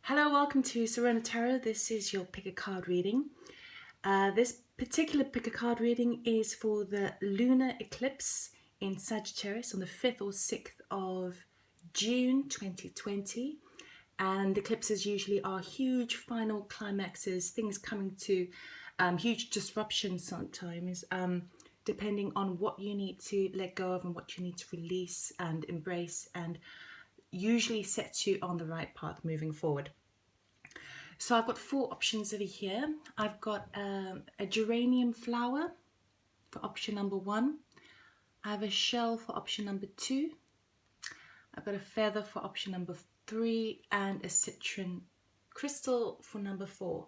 Hello, welcome to Serena Tarot. This is your pick a card reading. This particular pick a card reading is for the Lunar Eclipse in Sagittarius on the 5th or 6th of June 2020. And eclipses usually are huge final climaxes, things coming to huge disruptions sometimes, depending on what you need to let go of and what you need to release and embrace, and usually sets you on the right path moving forward. So I've got 4 options over here. I've got a geranium flower for option number 1. I have a shell for option number 2. I've got a feather for option number 3 and a citron crystal for number 4.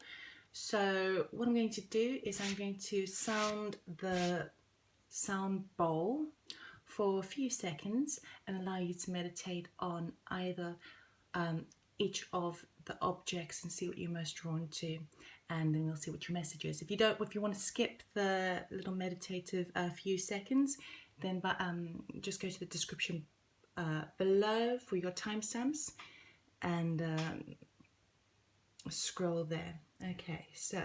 So what I'm going to do is I'm going to sound the sound bowl for a few seconds and allow you to meditate on either each of the objects and see what you're most drawn to, and then we'll see what your message is. If you want to skip the little meditative few seconds, then just go to the description below for your timestamps and scroll there. Okay, so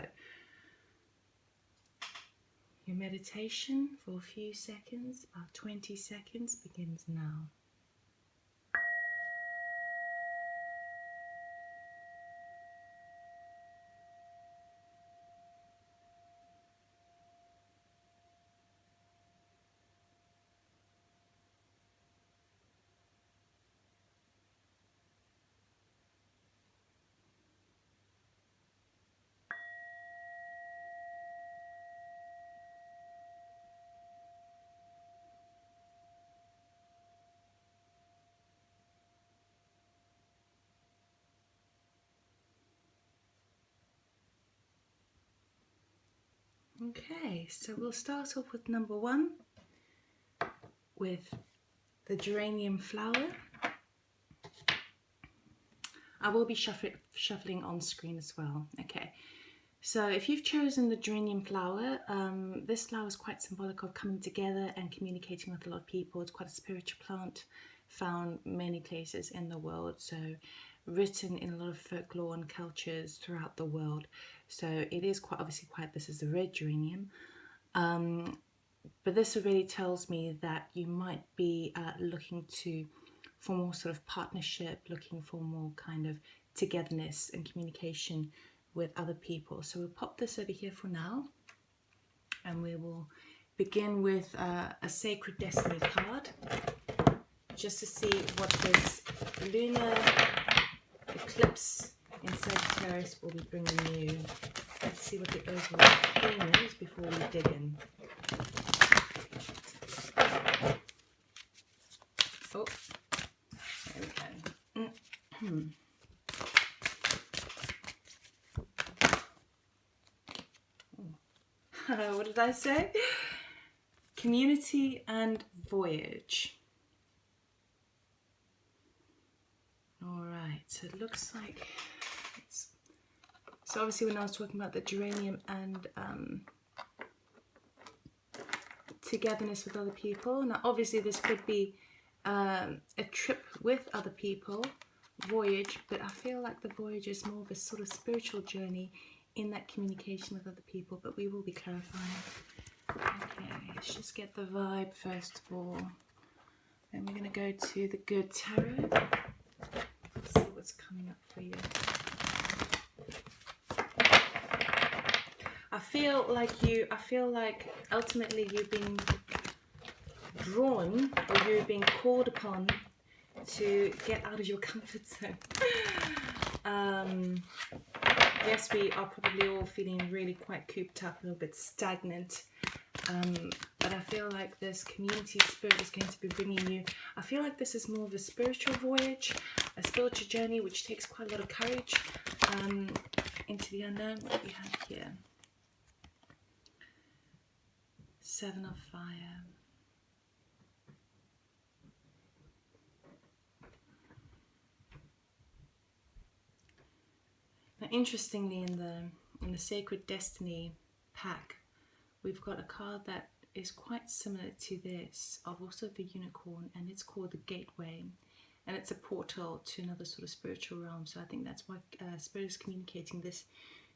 your meditation for a few seconds, about 20 seconds, begins now. Okay, so we'll start off with number 1 with the geranium flower. I will be shuffling on screen as well. Okay, so if you've chosen the geranium flower, this flower is quite symbolic of coming together and communicating with a lot of people. It's quite a spiritual plant, found many places in the world, so written in a lot of folklore and cultures throughout the world. So it is quite obviously this is the red geranium. But this really tells me that you might be looking for more sort of partnership, looking for more kind of togetherness and communication with other people. So we'll pop this over here for now, and we will begin with a Sacred Destiny card, just to see what this Lunar Eclipse in Sagittarius will be bringing you. Let's see what the overall theme is before we dig in. Oh, there we go. What did I say? Community and voyage. All right, so it looks like so obviously when I was talking about the geranium and togetherness with other people, now obviously this could be a trip with other people, voyage, but I feel like the voyage is more of a sort of spiritual journey in that communication with other people, but we will be clarifying. Okay, let's just get the vibe first of all. Then we're going to go to the Good Tarot. Let's see what's coming up for you. I feel like ultimately you've been drawn, or you're being called upon to get out of your comfort zone. Yes, we are probably all feeling really quite cooped up, a little bit stagnant. But I feel like this community spirit is going to be bringing you, I feel like this is more of a spiritual voyage, a spiritual journey, which takes quite a lot of courage into the unknown. What do we have here? 7 of Fire. Now, interestingly, in the Sacred Destiny pack, we've got a card that is quite similar to this, of also the unicorn, and it's called the Gateway. and it's a portal to another sort of spiritual realm. So I think that's why Spirit is communicating this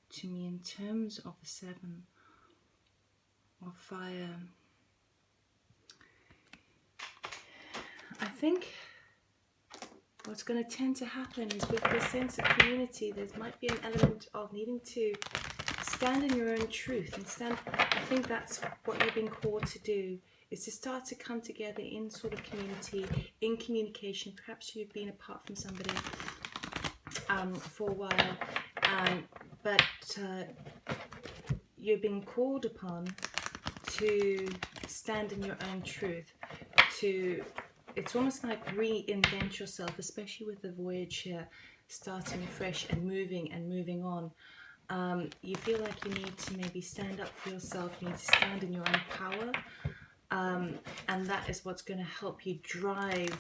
to me in terms of the 7 of fire. I think what's going to tend to happen is with this sense of community, there might be an element of needing to stand in your own truth and stand. I think that's what you've been called to do, is to start to come together in sort of community, in communication. Perhaps you've been apart from somebody for a while, but you've been called upon to stand in your own truth, it's almost like reinvent yourself, especially with the voyage here, starting fresh and moving on. You feel like you need to maybe stand up for yourself, you need to stand in your own power, and that is what's going to help you drive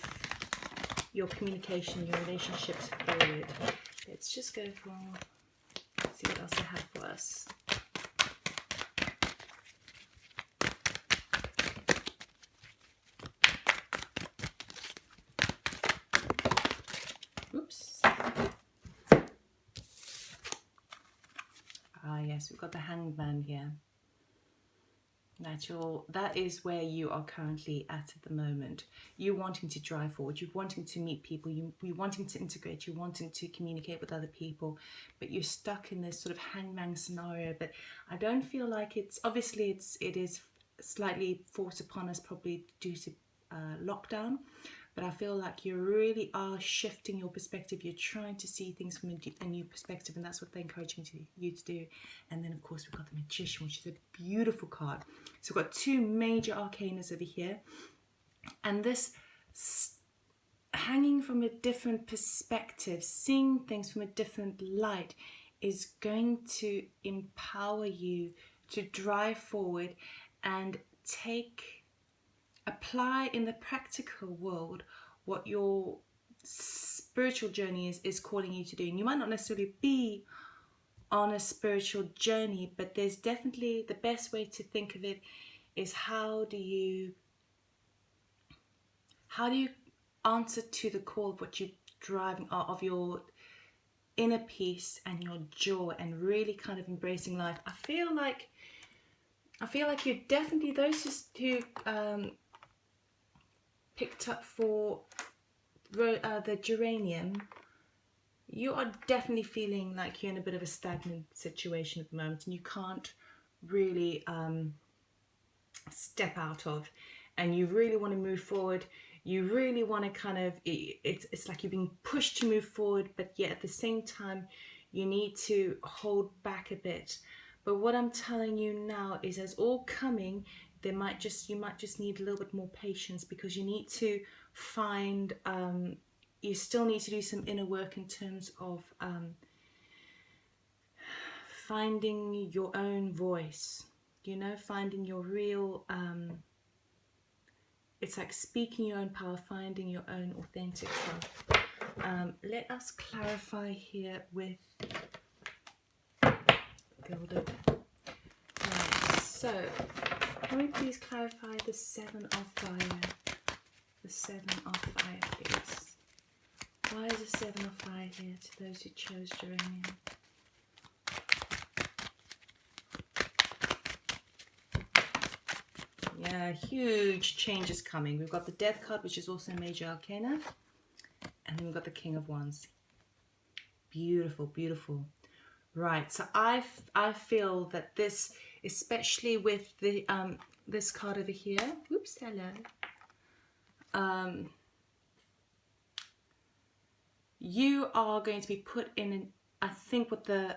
your communication, your relationships forward. Let's just go for, see what else I have for us. Oops. Ah, yes, we've got the Hanged Man here. That is where you are currently at the moment. You wanting to drive forward, you wanting to meet people, you wanting to integrate, you wanting to communicate with other people, but you're stuck in this sort of hangman scenario. But I don't feel like it's, obviously it is slightly forced upon us, probably due to lockdown, but I feel like you really are shifting your perspective. You're trying to see things from a new perspective, and that's what they're encouraging you to do. And then, of course, we've got the Magician, which is a beautiful card. So we've got 2 major arcanas over here. And this hanging from a different perspective, seeing things from a different light, is going to empower you to drive forward and apply in the practical world what your spiritual journey is calling you to do. And you might not necessarily be on a spiritual journey, but there's definitely, the best way to think of it is how do you answer to the call of what you're driving, of your inner peace and your joy, and really kind of embracing life. I feel like you're definitely, those who picked up for the geranium, you are definitely feeling like you're in a bit of a stagnant situation at the moment, and you can't really step out of, and you really want to move forward. You really want to kind of, it's like you're being pushed to move forward, but yet at the same time you need to hold back a bit. But what I'm telling you now is, as all coming, you might just need a little bit more patience, because you need to find, you still need to do some inner work in terms of finding your own voice, you know, finding your real, it's like speaking your own power, finding your own authentic self. Let us clarify here with Gilded. Right, so can we please clarify the 7 of fire? The 7 of fire, please. Why is the 7 of fire here to those who chose geranium? Yeah, huge changes coming. We've got the Death card, which is also a major arcana. And then we've got the King of Wands. Beautiful, beautiful. Right, so I feel that this, especially with the this card over here. Oops, hello. You are going to be put in I think what the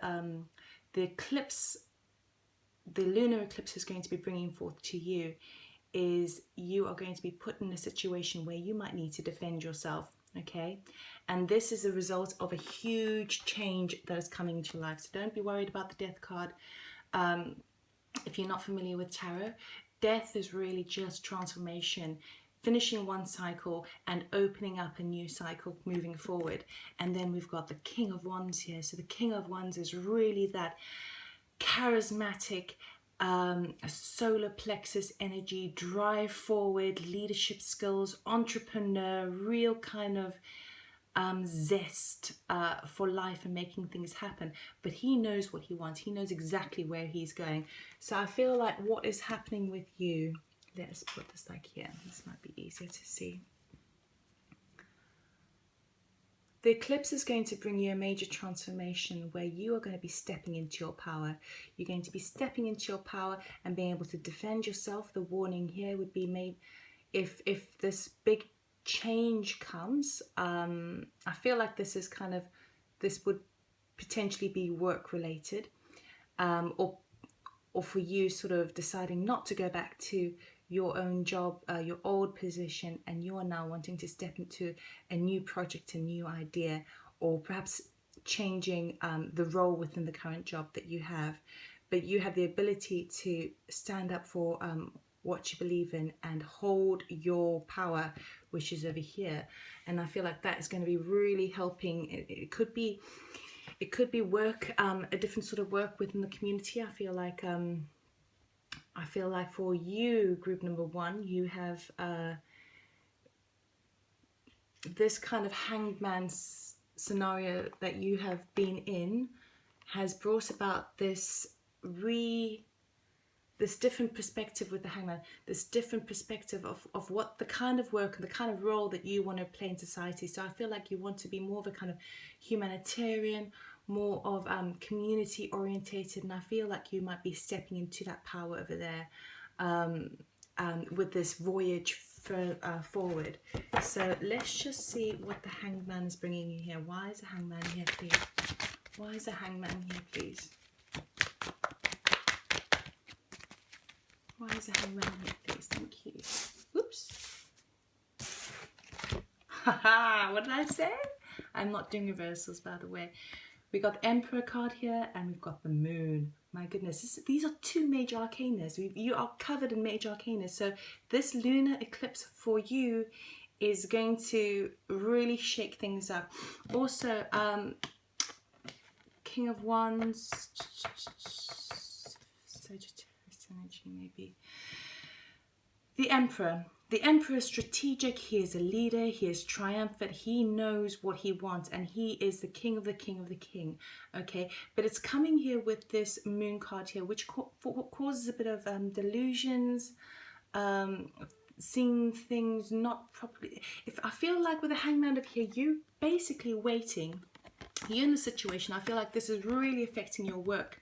eclipse, the lunar eclipse, is going to be bringing forth to you is you are going to be put in a situation where you might need to defend yourself, okay? And this is a result of a huge change that is coming into your life. So don't be worried about the Death card. If you're not familiar with tarot, death is really just transformation, finishing one cycle and opening up a new cycle, moving forward. And then we've got the King of Wands here. So the King of Wands is really that charismatic, solar plexus energy, drive forward, leadership skills, entrepreneur, real kind of zest for life and making things happen. But he knows what he wants. He knows exactly where he's going. So I feel like what is happening with you, let's put this like here. This might be easier to see. The eclipse is going to bring you a major transformation where you are going to be stepping into your power. You're going to be stepping into your power and being able to defend yourself. The warning here would be made if this big change comes. I feel like this would potentially be work related, or for you sort of deciding not to go back to your own job, your old position, and you are now wanting to step into a new project, a new idea, or perhaps changing the role within the current job that you have. But you have the ability to stand up for what you believe in and hold your power, which is over here. And I feel like that is going to be really helping. It could be work, a different sort of work within the community. I feel like for you, group number 1, you have this kind of hanged man scenario that you have been in has brought about this different perspective with the hangman, this different perspective of what the kind of work and the kind of role that you want to play in society. So I feel like you want to be more of a kind of humanitarian, more of community orientated, and I feel like you might be stepping into that power over there with this voyage forward. So let's just see what the hangman is bringing you here. Why is the hangman here, please? Why is the hangman here, please? Why is the hangman here, please? Thank you. Oops. Haha, what did I say? I'm not doing reversals, by the way. We got the Emperor card here, and we've got the Moon. My goodness, these are 2 major arcanas. You are covered in major arcanas. So this lunar eclipse for you is going to really shake things up. Also, King of Wands, Sagittarius energy maybe. The Emperor. The Emperor is strategic, he is a leader, he is triumphant, he knows what he wants, and he is the king of the king of the king, okay? But it's coming here with this Moon card here, which causes a bit of delusions, seeing things not properly. I feel like with the Hangman over here, you basically waiting, you're in the situation, I feel like this is really affecting your work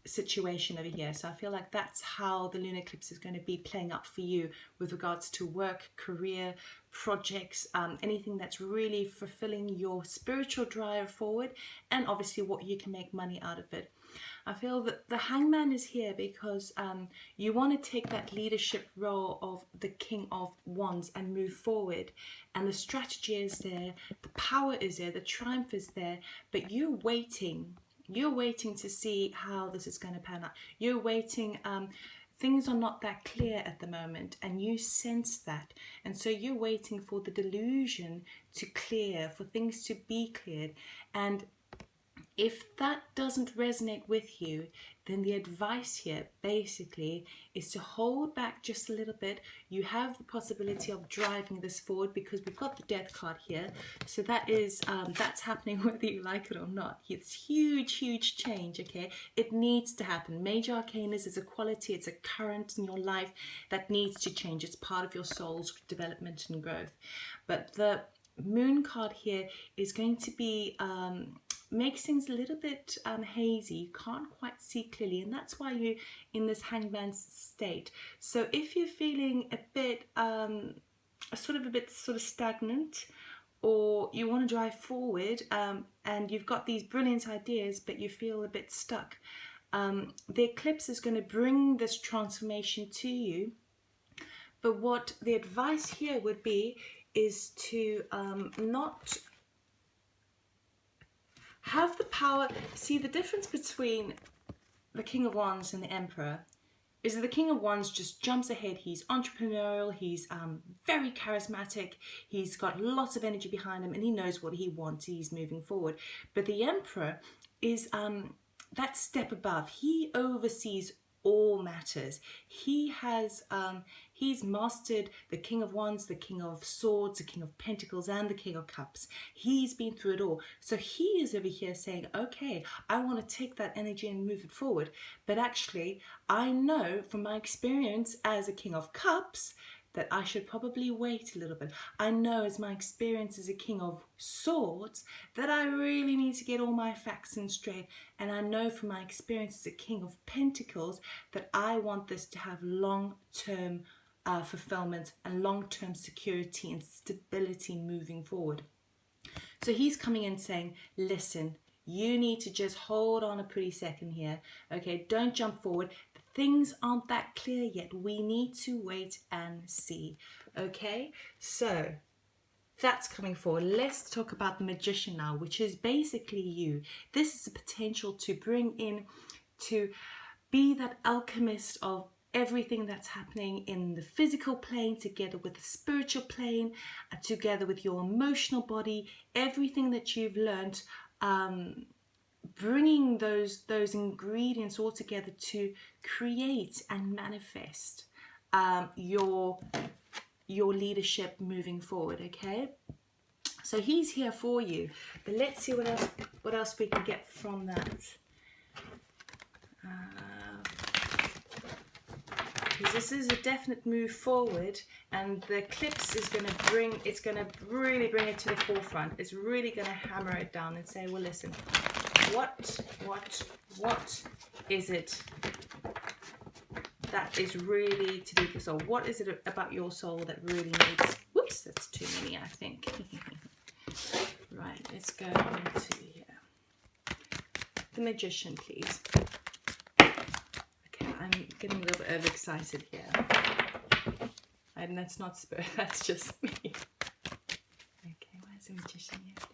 situation over here. So I feel like that's how the lunar eclipse is going to be playing out for you with regards to work, career, projects, anything that's really fulfilling your spiritual drive forward, and obviously what you can make money out of it. I feel that the hangman is here because you want to take that leadership role of the King of Wands and move forward, and the strategy is there, the power is there, the triumph is there, but you're waiting to see how this is going to pan out. You're waiting, things are not that clear at the moment, and you sense that, and so you're waiting for the delusion to clear, for things to be cleared. And if that doesn't resonate with you, then the advice here basically is to hold back just a little bit. You have the possibility of driving this forward because we've got the Death card here. So that is, that's happening whether you like it or not. It's huge, huge change, okay? It needs to happen. Major arcanas is a quality, it's a current in your life that needs to change. It's part of your soul's development and growth. But the Moon card here is going to be makes things a little bit hazy. You can't quite see clearly, and that's why you're in this hangman state. So if you're feeling a bit sort of stagnant, or you want to drive forward and you've got these brilliant ideas but you feel a bit stuck, the eclipse is going to bring this transformation to you. But what the advice here would be is to not have the power. See, the difference between the King of Wands and the Emperor is that the King of Wands just jumps ahead. He's entrepreneurial, he's very charismatic, he's got lots of energy behind him, and he knows what he wants, he's moving forward. But the Emperor is that step above. He oversees all matters. He has He's mastered the King of Wands, the King of Swords, the King of Pentacles, and the King of Cups. He's been through it all. So he is over here saying, okay, I want to take that energy and move it forward. But actually, I know from my experience as a King of Cups that I should probably wait a little bit. I know as my experience as a King of Swords that I really need to get all my facts in straight. And I know from my experience as a King of Pentacles that I want this to have long-term fulfillment and long-term security and stability moving forward. So he's coming in saying, listen, you need to just hold on a pretty second here. Okay, don't jump forward. Things aren't that clear yet. We need to wait and see. Okay, so that's coming forward. Let's talk about the Magician now, which is basically you. This is the potential to bring in, to be that alchemist of everything that's happening in the physical plane together with the spiritual plane, together with your emotional body, everything that you've learned, bringing those ingredients all together to create and manifest your leadership moving forward. Okay, so he's here for you, but let's see what else we can get from that. Because this is a definite move forward, and the eclipse is going to really bring it to the forefront. It's really going to hammer it down and say, well, listen, what is it that is really to do with your soul? What is it about your soul that really needs, whoops, that's too many, I think. Right, let's go into here. The Magician, please. Okay, I'm getting a little bit overexcited here. And that's not spirit, that's just me. Okay, where's the Magician here, please?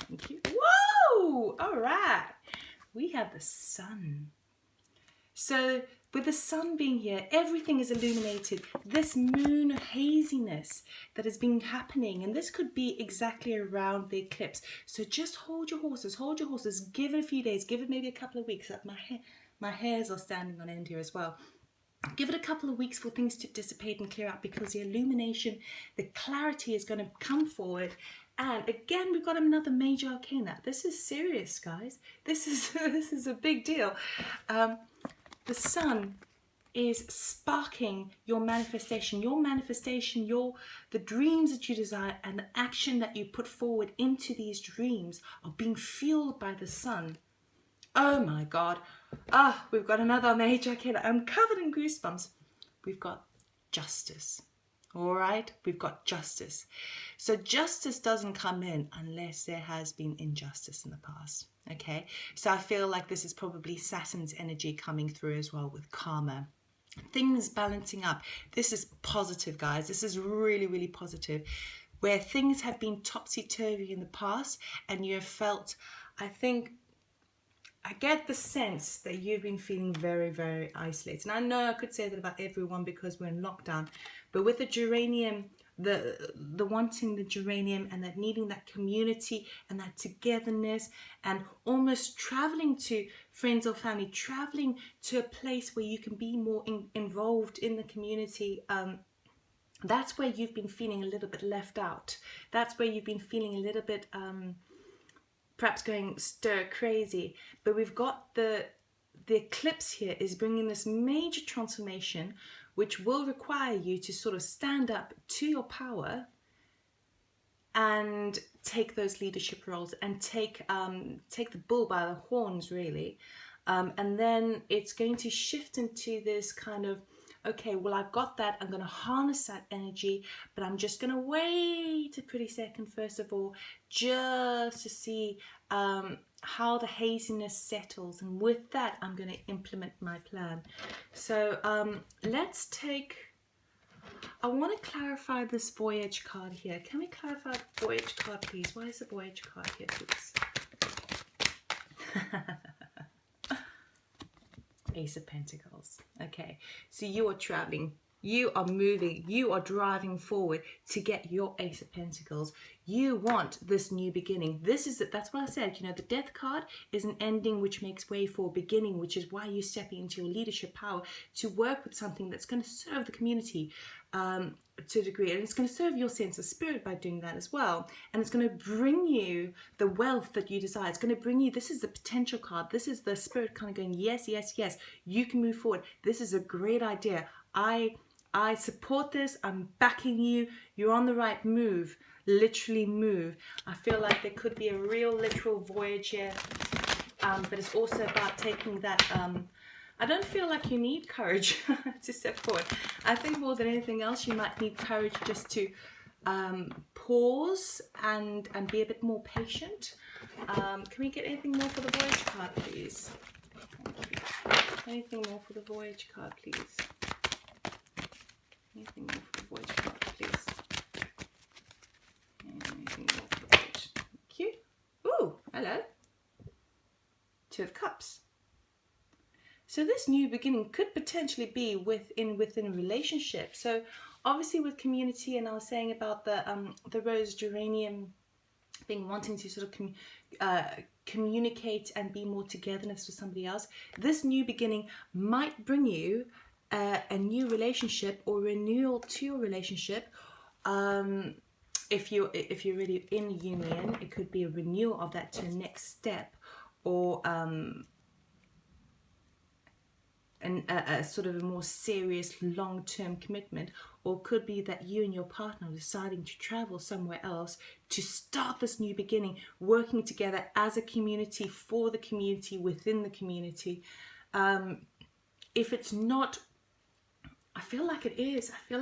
Thank you. Whoa! All right. We have the sun. So with the sun being here, everything is illuminated. This moon haziness that has been happening, and this could be exactly around the eclipse. So just hold your horses, give it a few days, give it maybe a couple of weeks. My hairs are standing on end here as well. Give it a couple of weeks for things to dissipate and clear out, because the illumination, the clarity is going to come forward. And again, we've got another major arcana. This is serious, guys. This is a big deal. The sun is sparking your manifestation, the dreams that you desire and the action that you put forward into these dreams are being fueled by the sun. Oh my God. We've got another major arcana. I'm covered in goosebumps. We've got justice. All right, we've got justice. So justice doesn't come in unless there has been injustice in the past. Okay, so I feel like this is probably Saturn's energy coming through as well with karma. Things balancing up. This is positive, guys. This is really, really positive. Where things have been topsy-turvy in the past and you have felt, I get the sense that you've been feeling very, very isolated. And I know I could say that about everyone because we're in lockdown, but with the geranium, the wanting the geranium and that needing that community and that togetherness and almost traveling to friends or family, traveling to a place where you can be more involved in the community, that's where you've been feeling a little bit left out. That's where you've been feeling a little bit perhaps going stir crazy. But we've got the eclipse here is bringing this major transformation, which will require you to sort of stand up to your power and take those leadership roles and take the bull by the horns, really. And then it's going to shift into this kind of, okay, well, I've got that. I'm going to harness that energy, but I'm just going to wait a pretty second, first of all, just to see how the haziness settles. And with that, I'm going to implement my plan. So let's take, I want to clarify this voyage card here. Can we clarify the voyage card, please? Why is the voyage card here, please? Ace of Pentacles. Okay, so you are traveling. You are moving, you are driving forward to get your Ace of Pentacles. You want this new beginning. This is it. That's what I said. You know, the Death card is an ending which makes way for a beginning, which is why you're stepping into your leadership power to work with something that's going to serve the community to a degree. And it's going to serve your sense of spirit by doing that as well. And it's going to bring you the wealth that you desire. It's going to bring you, this is the potential card. This is the spirit kind of going, yes, yes, yes, you can move forward. This is a great idea. I support this. I'm backing you. You're on the right move. Literally move. I feel like there could be a real literal voyage here. But it's also about taking that... I don't feel like you need courage to step forward. I think more than anything else, you might need courage just to pause and be a bit more patient. Can we get anything more for the voyage card, please? Anything more for the voyage card, please? Anything more for the voyage card, please? Anything more for the voyage? Thank you. Ooh, hello. Two of Cups. So this new beginning could potentially be within a relationship. So obviously with community, and I was saying about the rose geranium being wanting to sort of communicate and be more togetherness with somebody else. This new beginning might bring you a new relationship or renewal to your relationship. If you're really in a union, it could be a renewal of that to a next step, or a sort of a more serious long-term commitment, or could be that you and your partner are deciding to travel somewhere else to start this new beginning, working together as a community for the community within the community. If it's not, I feel like it is. I feel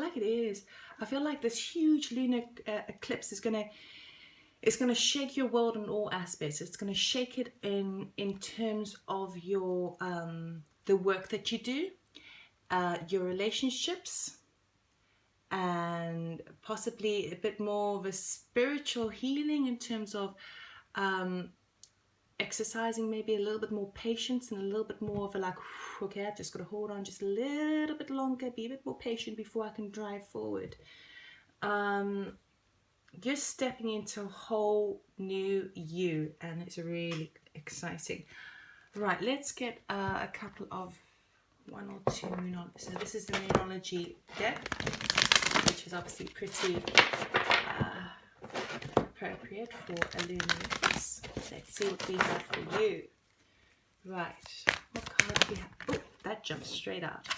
like this huge lunar eclipse is gonna shake your world in all aspects. It's gonna shake it in terms of your the work that you do, your relationships, and possibly a bit more of a spiritual healing in terms of exercising maybe a little bit more patience and a little bit more of a like, okay, I've just got to hold on just a little bit longer, be a bit more patient before I can drive forward. You're stepping into a whole new you, and it's really exciting. Right, let's get a couple of one or two Moonology. So this is the Moonology deck, which is obviously pretty appropriate for a lunar eclipse. Let's see what we have for you. Right, what card do we have? Oh, that jumped straight out.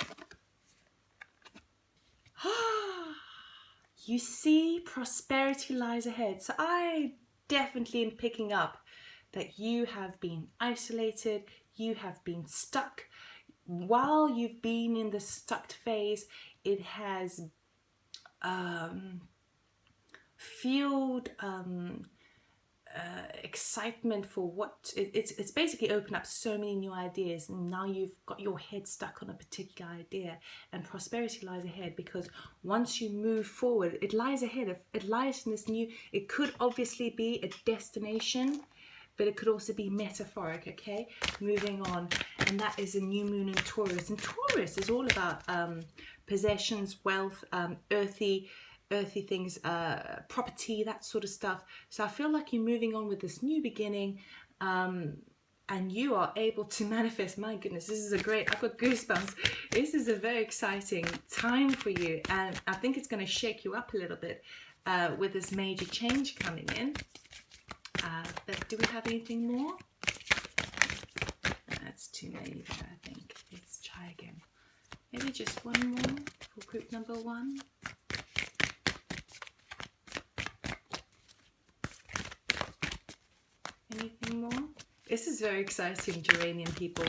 You see, prosperity lies ahead. So I definitely am picking up that you have been isolated, you have been stuck. While you've been in the stuck phase, it has fueled excitement for what it's basically opened up so many new ideas, and now you've got your head stuck on a particular idea, and prosperity lies ahead, because once you move forward, it lies ahead. It lies in this new, it could obviously be a destination, but it could also be metaphoric, okay? Moving on, and that is a new moon in Taurus, and Taurus is all about possessions, wealth, earthy things, property, that sort of stuff. So I feel like you're moving on with this new beginning, and you are able to manifest. My goodness, this is a great, I've got goosebumps. This is a very exciting time for you, and I think it's going to shake you up a little bit with this major change coming in. But do we have anything more? That's too many there, I think. Let's try again. Maybe just one more for group number one. Anything more? This is very exciting, Geranium people.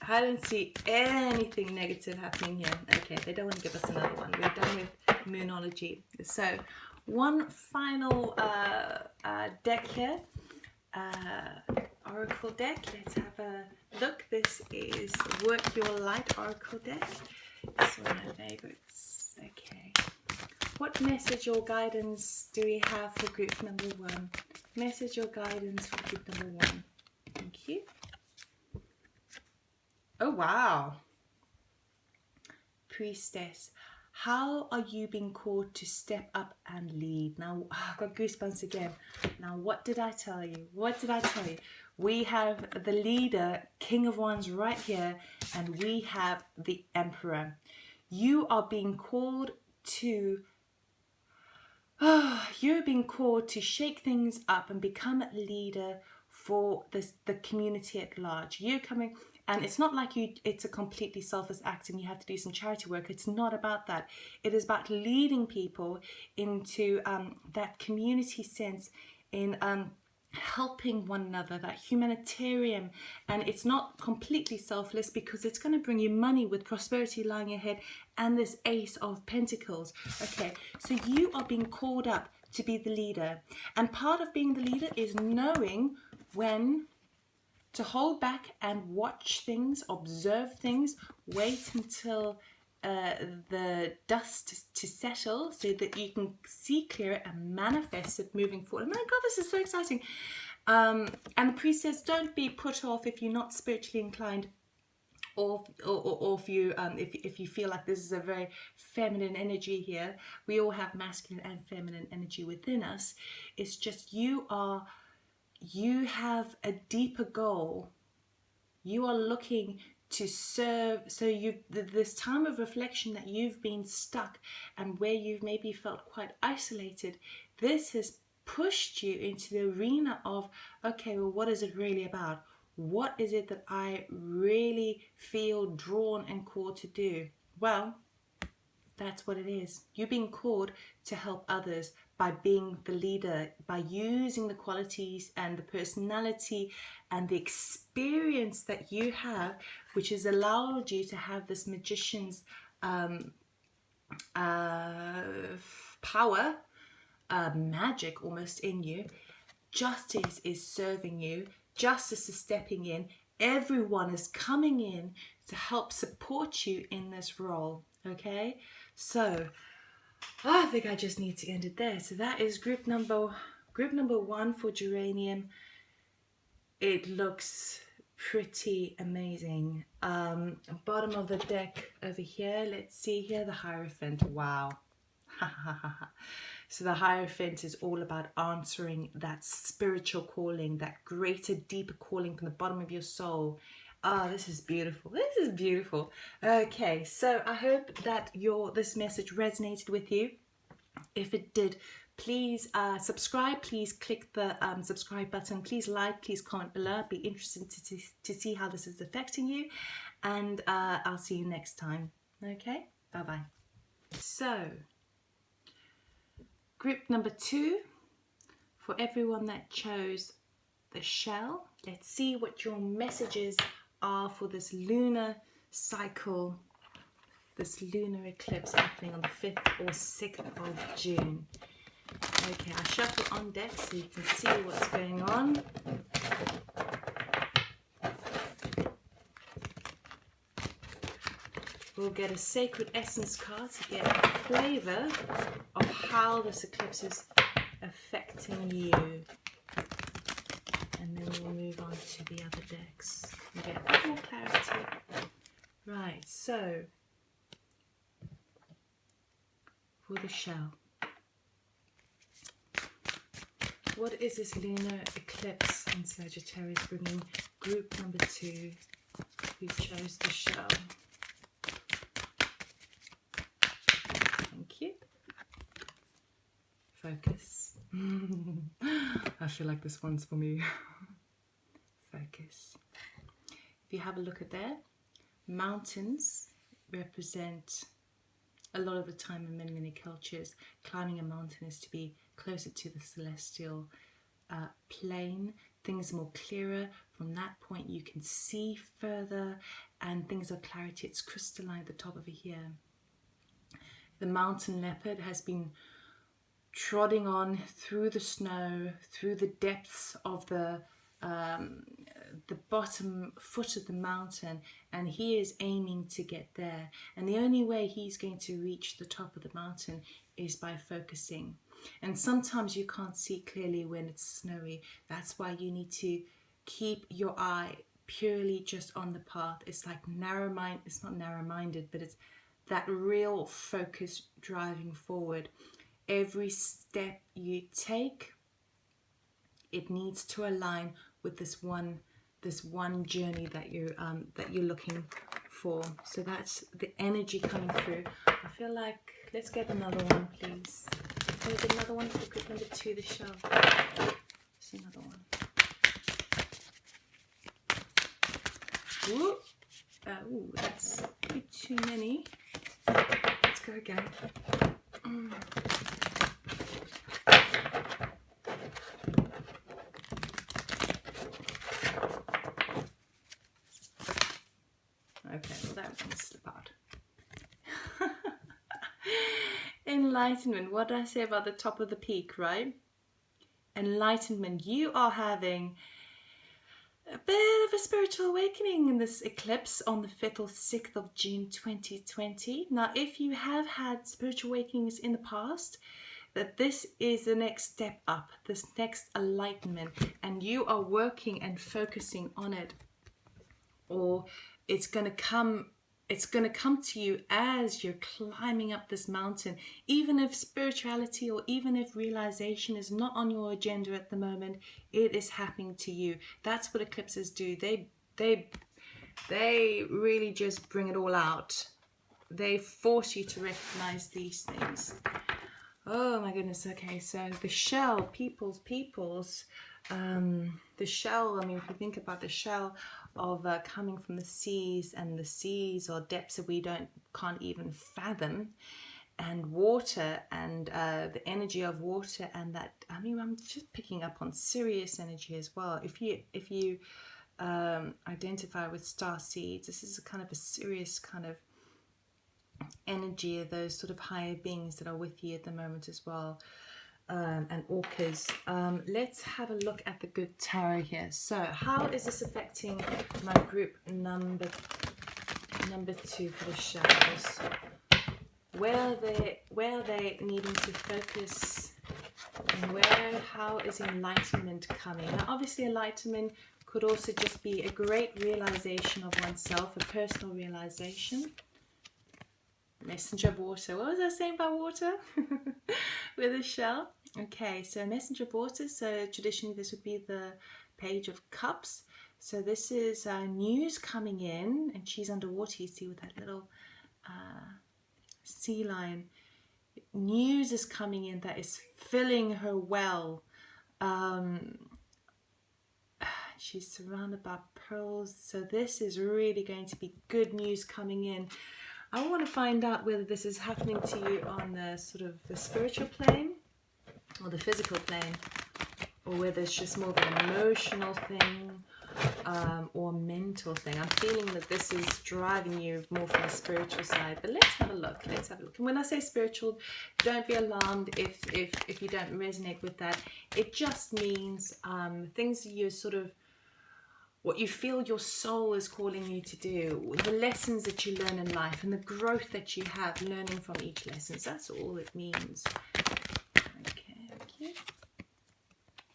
I don't see anything negative happening here. Okay, they don't want to give us another one. We're done with Moonology. So one final deck here. Oracle deck. Let's have a look. This is Work Your Light Oracle deck. It's one of my favorites. Okay. What message or guidance do we have for group number one? Message or guidance for group number one. Thank you. Oh, wow. Priestess. How are you being called to step up and lead? Now, I've got goosebumps again. Now, what did I tell you? What did I tell you? We have the leader, King of Wands right here, and we have the Emperor. You are being called to you're being called to shake things up and become a leader for the community at large. You're coming, and it's not like it's a completely selfless act and you have to do some charity work. It's not about that. It is about leading people into that community sense, in helping one another, that humanitarian. And it's not completely selfless because it's going to bring you money with prosperity lying ahead and this Ace of Pentacles. Okay, so you are being called up to be the leader, and part of being the leader is knowing when to hold back and watch things, observe things, wait until the dust to settle so that you can see clearer and manifest it moving forward. Oh my God, this is so exciting. And the priest says, don't be put off if you're not spiritually inclined, or if you feel like this is a very feminine energy here. We all have masculine and feminine energy within us. It's just you have a deeper goal. You are looking to serve. So this time of reflection that you've been stuck and where you've maybe felt quite isolated, this has pushed you into the arena of, okay, well, what is it really about? What is it that I really feel drawn and called to do? Well, that's what it is. You're being called to help others by being the leader, by using the qualities and the personality and the experience that you have, which has allowed you to have this magician's power, magic almost in you. Justice is serving you. Justice is stepping in. Everyone is coming in to help support you in this role. Okay, so I think I just need to end it there. So that is group number one for geranium. It looks pretty amazing. Bottom of the deck over here, let's see here, the Hierophant. Wow. So the Hierophant is all about answering that spiritual calling, that greater, deeper calling from the bottom of your soul. Oh, this is beautiful. This is beautiful. Okay, so I hope that this message resonated with you. If it did, please subscribe. Please click the subscribe button. Please like, please comment below. I'd be interested to see how this is affecting you. And I'll see you next time. Okay, bye-bye. So, group number 2, for everyone that chose the shell, let's see what your messages are for this lunar cycle, this lunar eclipse happening on the 5th or 6th of June. Okay, I shuffle on deck so you can see what's going on. We'll get a sacred essence card to get a flavour of how this eclipse is affecting you. And then we'll move on to the other decks and get a bit more clarity. Right, so for the shell, what is this lunar eclipse in Sagittarius bringing group number 2 who chose the shell? Thank you. Focus. I feel like this one's for me. Focus. If you have a look at there, mountains represent, a lot of the time in many cultures, climbing a mountain is to be closer to the celestial plane. Things are more clearer. From that point you can see further and things of clarity. It's crystalline at the top over here. The mountain leopard has been trotting on through the snow, through the depths of the bottom foot of the mountain, and he is aiming to get there. And the only way he's going to reach the top of the mountain is by focusing. And sometimes you can't see clearly when it's snowy. That's why you need to keep your eye purely just on the path. It's like it's not narrow-minded, but it's that real focus driving forward. Every step you take, it needs to align with this one journey that you're looking for. So that's the energy coming through. I feel like, let's get another one, please. Can we get another one for group number 2, the shell? See another one. Ooh. Ooh, that's a bit too many. Let's go again. Okay, well that one slip out. Enlightenment. What did I say about the top of the peak, right? Enlightenment. You are having a bit of a spiritual awakening in this eclipse on the 5th or 6th of June 2020. Now, if you have had spiritual awakenings in the past, that this is the next step up, this next enlightenment, and you are working and focusing on it, or it's going to come to you as you're climbing up this mountain. Even if spirituality or even if realization is not on your agenda at the moment, it is happening to you. That's what eclipses do. They really just bring it all out. They force you to recognize these things. Oh my goodness. Okay, so the shell, peoples, the shell, I mean, if you think about the shell of coming from the seas, and the seas are depths that we can't even fathom, and water, and the energy of water, and that, I mean, I'm just picking up on serious energy as well. If you identify with star seeds, this is a kind of a serious kind of energy of those sort of higher beings that are with you at the moment as well. And orcas. Let's have a look at the good tarot here. So how is this affecting my group number 2 for the shells? Where are they needing to focus, and how is enlightenment coming? Now obviously enlightenment could also just be a great realization of oneself, a personal realization. Messenger of water. What was I saying about water? With a shell. Okay, so messenger of water. So traditionally this would be the Page of Cups. So this is news coming in, and she's underwater, you see, with that little sea lion. News is coming in that is filling her well. She's surrounded by pearls. So this is really going to be good news coming in. I want to find out whether this is happening to you on the sort of the spiritual plane or the physical plane, or whether it's just more of an emotional thing or mental thing. I'm feeling that this is driving you more from the spiritual side, but let's have a look. And when I say spiritual, don't be alarmed if you don't resonate with that. It just means things you sort of, what you feel your soul is calling you to do, the lessons that you learn in life, and the growth that you have learning from each lesson. That's all it means. Okay, okay.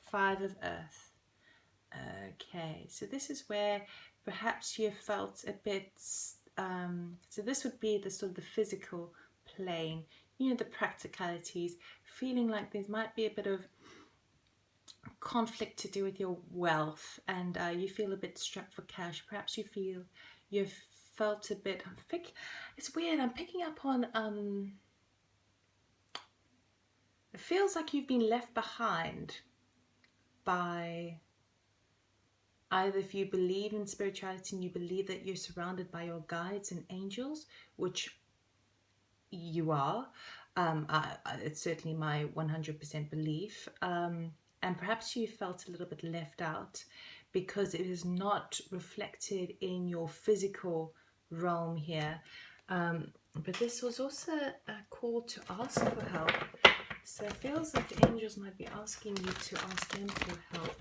5 of Earth. Okay, so this is where perhaps you felt a bit, so this would be the sort of the physical plane, you know, the practicalities, feeling like there might be a bit of conflict to do with your wealth, and you feel a bit strapped for cash. Perhaps you've felt a bit, it's weird, I'm picking up on it feels like you've been left behind by, either if you believe in spirituality and you believe that you're surrounded by your guides and angels, which you are, it's certainly my 100% belief, and perhaps you felt a little bit left out because it is not reflected in your physical realm here. But this was also a call to ask for help. So it feels like the angels might be asking you to ask them for help.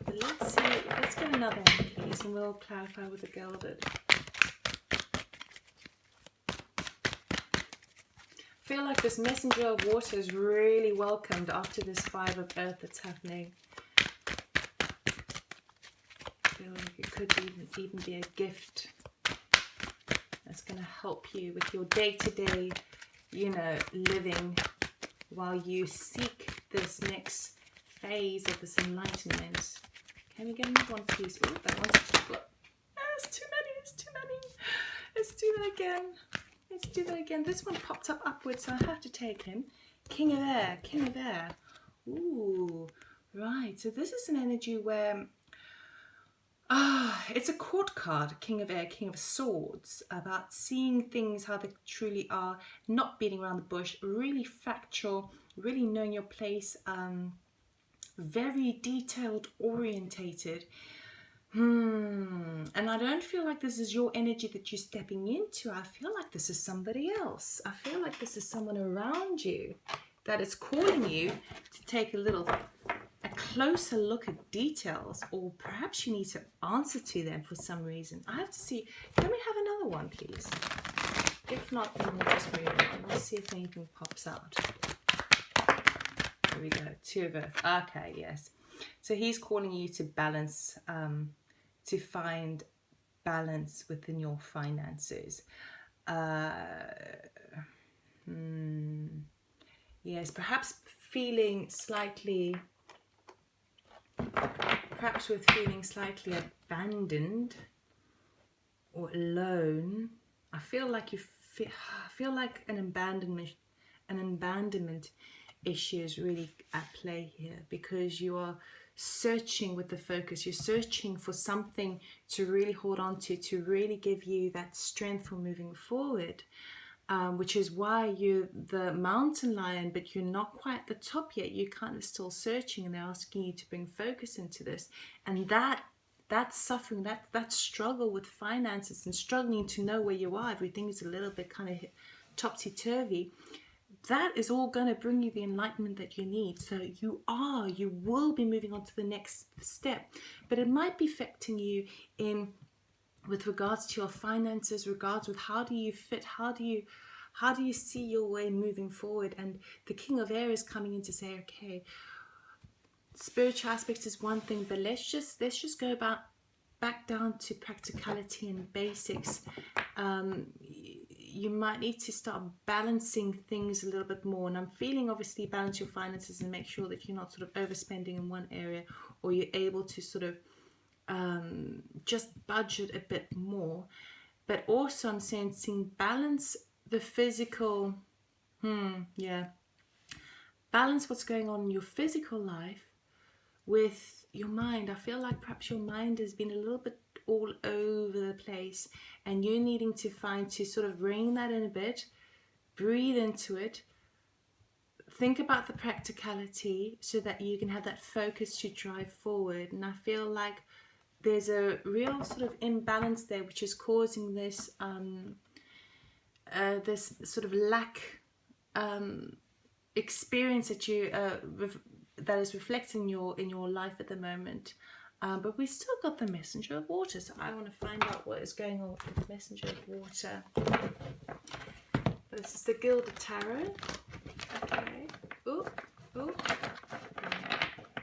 But let's see, let's get another one, please, and we'll clarify with the gilded. I feel like this messenger of water is really welcomed after this 5 of Earth that's happening. I feel like it could even be a gift. It's going to help you with your day-to-day, you know, living while you seek this next phase of this enlightenment. Can we get another one, please? Oh, that one's chocolate. It's too many. It's too many. Let's do that again. Let's do that again. This one popped up upwards, so I have to take him. King of Air. King of Air. Ooh, right. So this is an energy where it's a court card, King of Air, King of Swords, about seeing things how they truly are, not beating around the bush, really factual, really knowing your place, very detailed orientated. And I don't feel like this is your energy that you're stepping into. I feel like this is somebody else. I feel like this is someone around you that is calling you to take a closer look at details, or perhaps you need to answer to them for some reason. I have to see. Can we have another one, please? If not, then we'll just move on. Let's see if anything pops out. There we go. 2 of Earth. Okay, yes. So he's calling you to balance, to find balance within your finances. Yes, perhaps feeling slightly, abandoned or alone. I feel like you feel like an abandonment issue is really at play here, because you are searching with the focus. You're searching for something to really hold on to really give you that strength for moving forward, which is why you're the mountain lion, but you're not quite at the top yet. You're kind of still searching, and they're asking you to bring focus into this. And that suffering, that struggle with finances and struggling to know where you are, everything is a little bit kind of topsy-turvy. That is all going to bring you the enlightenment that you need. So you will be moving on to the next step, but it might be affecting you with regards to your finances, regards with how do you fit, how do you see your way moving forward. And the King of Air is coming in to say, okay, spiritual aspects is one thing, but let's just go back down to practicality and basics. You might need to start balancing things a little bit more. And I'm feeling, obviously, balance your finances and make sure that you're not sort of overspending in one area, or you're able to sort of just budget a bit more. But also I'm sensing balance the physical, balance what's going on in your physical life with your mind. I feel like perhaps your mind has been a little bit all over the place, and you're needing to sort of rein that in a bit, breathe into it, think about the practicality so that you can have that focus to drive forward. And I feel like there's a real sort of imbalance there, which is causing this this sort of lack experience that you that is reflecting in your life at the moment. But we still got the Messenger of Water, so I want to find out what is going on with the Messenger of Water. This is the Gilded Tarot. Okay. Ooh.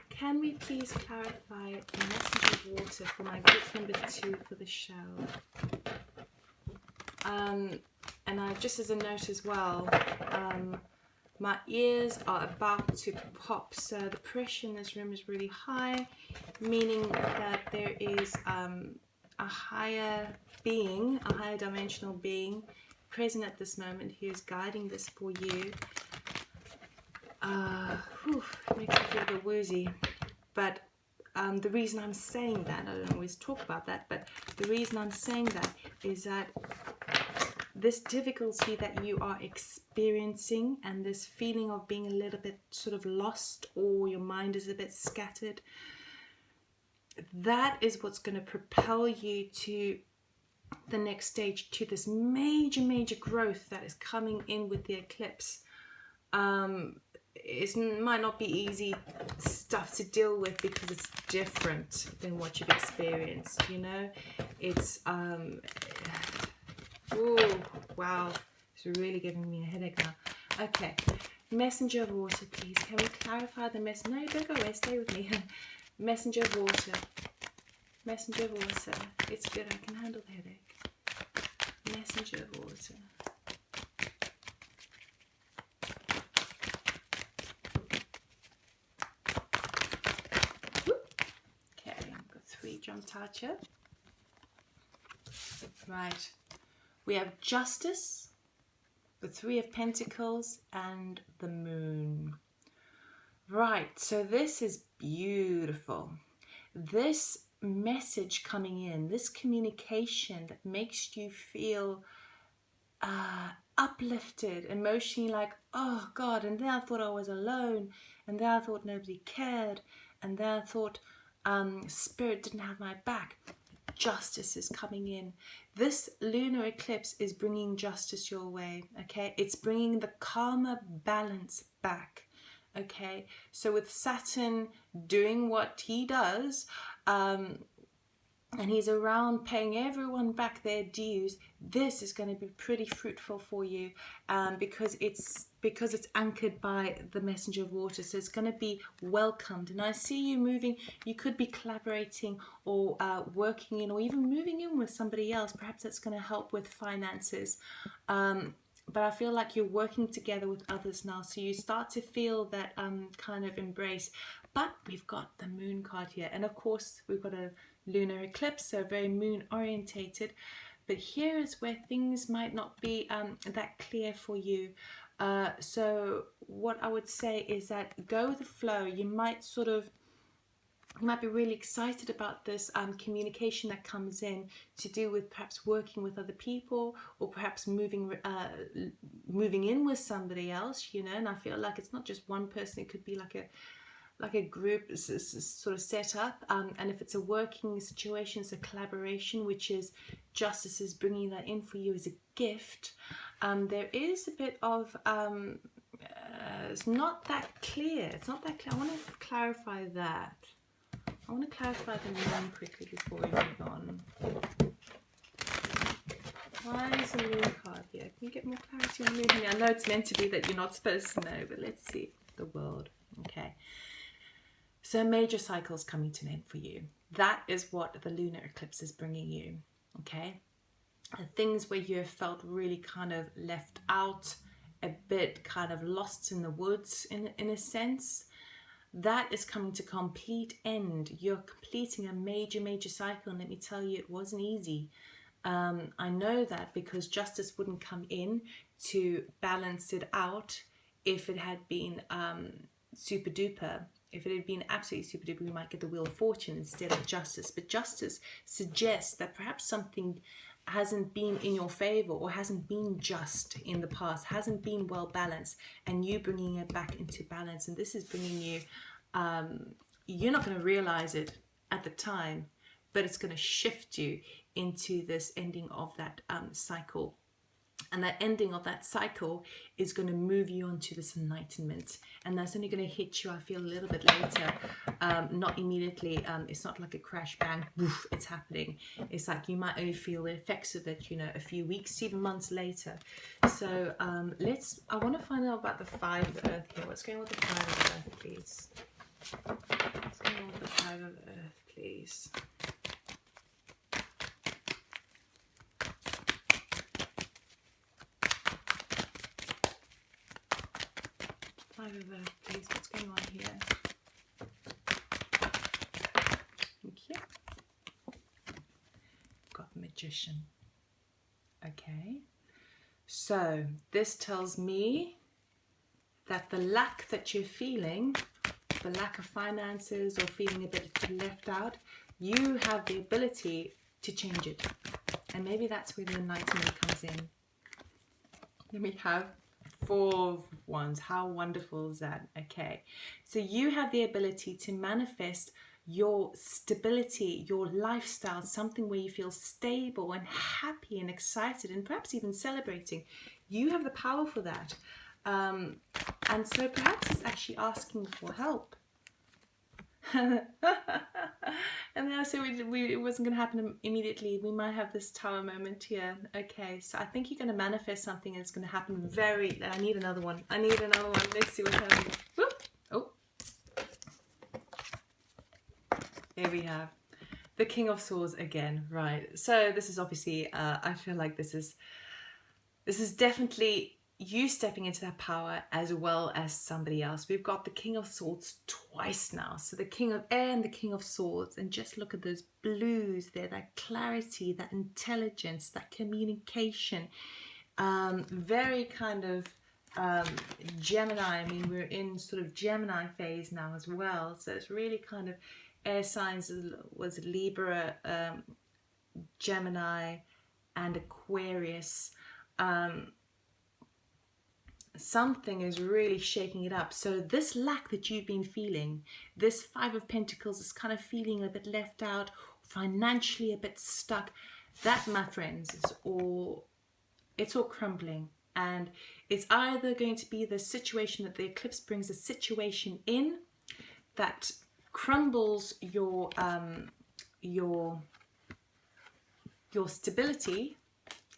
Can we please clarify the Messenger of Water for my group number 2 for the show? And I, just as a note as well, my ears are about to pop, so the pressure in this room is really high, meaning that there is a higher being, a higher dimensional being present at this moment who is guiding this for you. It makes me feel a bit woozy, but the reason I'm saying that, I don't always talk about that, but the reason I'm saying that is that this difficulty that you are experiencing and this feeling of being a little bit sort of lost, or your mind is a bit scattered, that is what's going to propel you to the next stage, to this major growth that is coming in with the eclipse. It might not be easy stuff to deal with because it's different than what you've experienced, you know. It's oh wow, it's really giving me a headache now. Okay, Messenger of Water, please. Can we clarify the message? No, don't go away, stay with me. Messenger of Water. Messenger of Water. It's good, I can handle the headache. Messenger of water. Okay, I've got 3 jumped out here. Right, we have Justice, the 3 of Pentacles, and the Moon. Right, so this is beautiful. This message coming in, this communication that makes you feel uplifted, emotionally, like, oh God, and then I thought I was alone, and then I thought nobody cared, and then I thought Spirit didn't have my back. Justice is coming in. This lunar eclipse is bringing justice your way, okay? It's bringing the karma balance back, okay? So with Saturn doing what he does, and he's around paying everyone back their dues, this is going to be pretty fruitful for you, because it's anchored by the messenger of water, so it's going to be welcomed. And I see you moving. You could be collaborating or working in, or even moving in with somebody else. Perhaps that's going to help with finances, but I feel like you're working together with others now, so you start to feel that kind of embrace. But we've got the Moon card here, and of course we've got a lunar eclipse, so very moon orientated. But here is where things might not be that clear for you. So what I would say is that go with the flow. You might be really excited about this communication that comes in to do with perhaps working with other people, or perhaps moving in with somebody else, you know. And I feel like it's not just one person, it could be like a group sort of set up, and if it's a working situation, it's a collaboration, which is Justice is bringing that in for you as a gift. There is a bit of it's not that clear. I want to clarify that. I want to clarify the Moon quickly before we move on. Why is the Moon card here? Can you get more clarity on the Moon here? I know it's meant to be that you're not supposed to know, but let's see. The World. Okay. So major cycles coming to an end for you. That is what the lunar eclipse is bringing you, okay? And things where you have felt really kind of left out, a bit kind of lost in the woods in a sense, that is coming to complete end. You're completing a major cycle, and let me tell you, it wasn't easy. I know that because Justice wouldn't come in to balance it out if it had been super duper. If it had been absolutely super duper, we might get the Wheel of Fortune instead of Justice. But Justice suggests that perhaps something hasn't been in your favor, or hasn't been just in the past, hasn't been well balanced, and you bringing it back into balance. And this is bringing you, you're not going to realize it at the time, but it's going to shift you into this ending of that cycle. And that ending of that cycle is going to move you onto this enlightenment. And that's only going to hit you, I feel, a little bit later. Not immediately. It's not like a crash, bang, woof, it's happening. It's like you might only feel the effects of it, you know, a few weeks, even months later. So I want to find out about the 5 of Earth here. What's going on with the 5 of Earth, please? What's going on with the 5 of Earth, please? 5 of Earth, please. What's going on here? Thank you. Got Magician. Okay. So this tells me that the lack that you're feeling, the lack of finances or feeling a bit left out, you have the ability to change it. And maybe that's where the enlightenment comes in. Then we have 4 of Wands. How wonderful is that? Okay, so you have the ability to manifest your stability, your lifestyle, something where you feel stable and happy and excited and perhaps even celebrating. You have the power for that. And so perhaps it's actually asking for help. And then I said it wasn't going to happen immediately. We might have this tower moment here. Okay, so I think you're going to manifest something and it's going to happen very... I need another one. Let's see what happens. Whoop. Oh. There we have The King of Swords again, right? So this is obviously, I feel like this is definitely you stepping into that power as well as somebody else. We've got the King of Swords twice now. So the King of Air and the King of Swords. And just look at those blues there, that clarity, that intelligence, that communication. Very kind of Gemini. I mean, we're in sort of Gemini phase now as well. So it's really kind of air signs was Libra, Gemini, and Aquarius. Something is really shaking it up. So this lack that you've been feeling, this Five of Pentacles, is kind of feeling a bit left out, financially a bit stuck. That, my friends, is all, it's all crumbling. And it's either going to be the situation that the eclipse brings a situation in that crumbles your stability,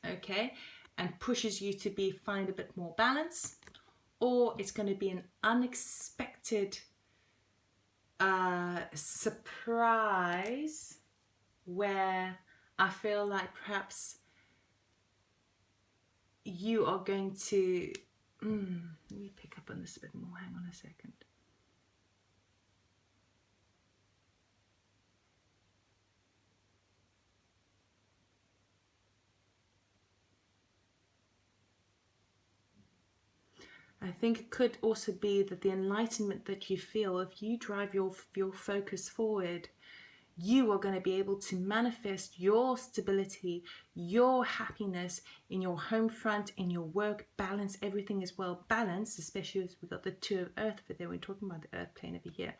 okay, and pushes you to find a bit more balance, or it's going to be an unexpected surprise where I feel like perhaps you are going to let me pick up on this a bit more. Hang on a second. I think it could also be that the enlightenment that you feel, if you drive your focus forward, you are going to be able to manifest your stability, your happiness in your home front, in your work, balance. Everything is well balanced, especially as we've got the Two of Earth over there. We're talking about the Earth plane over here.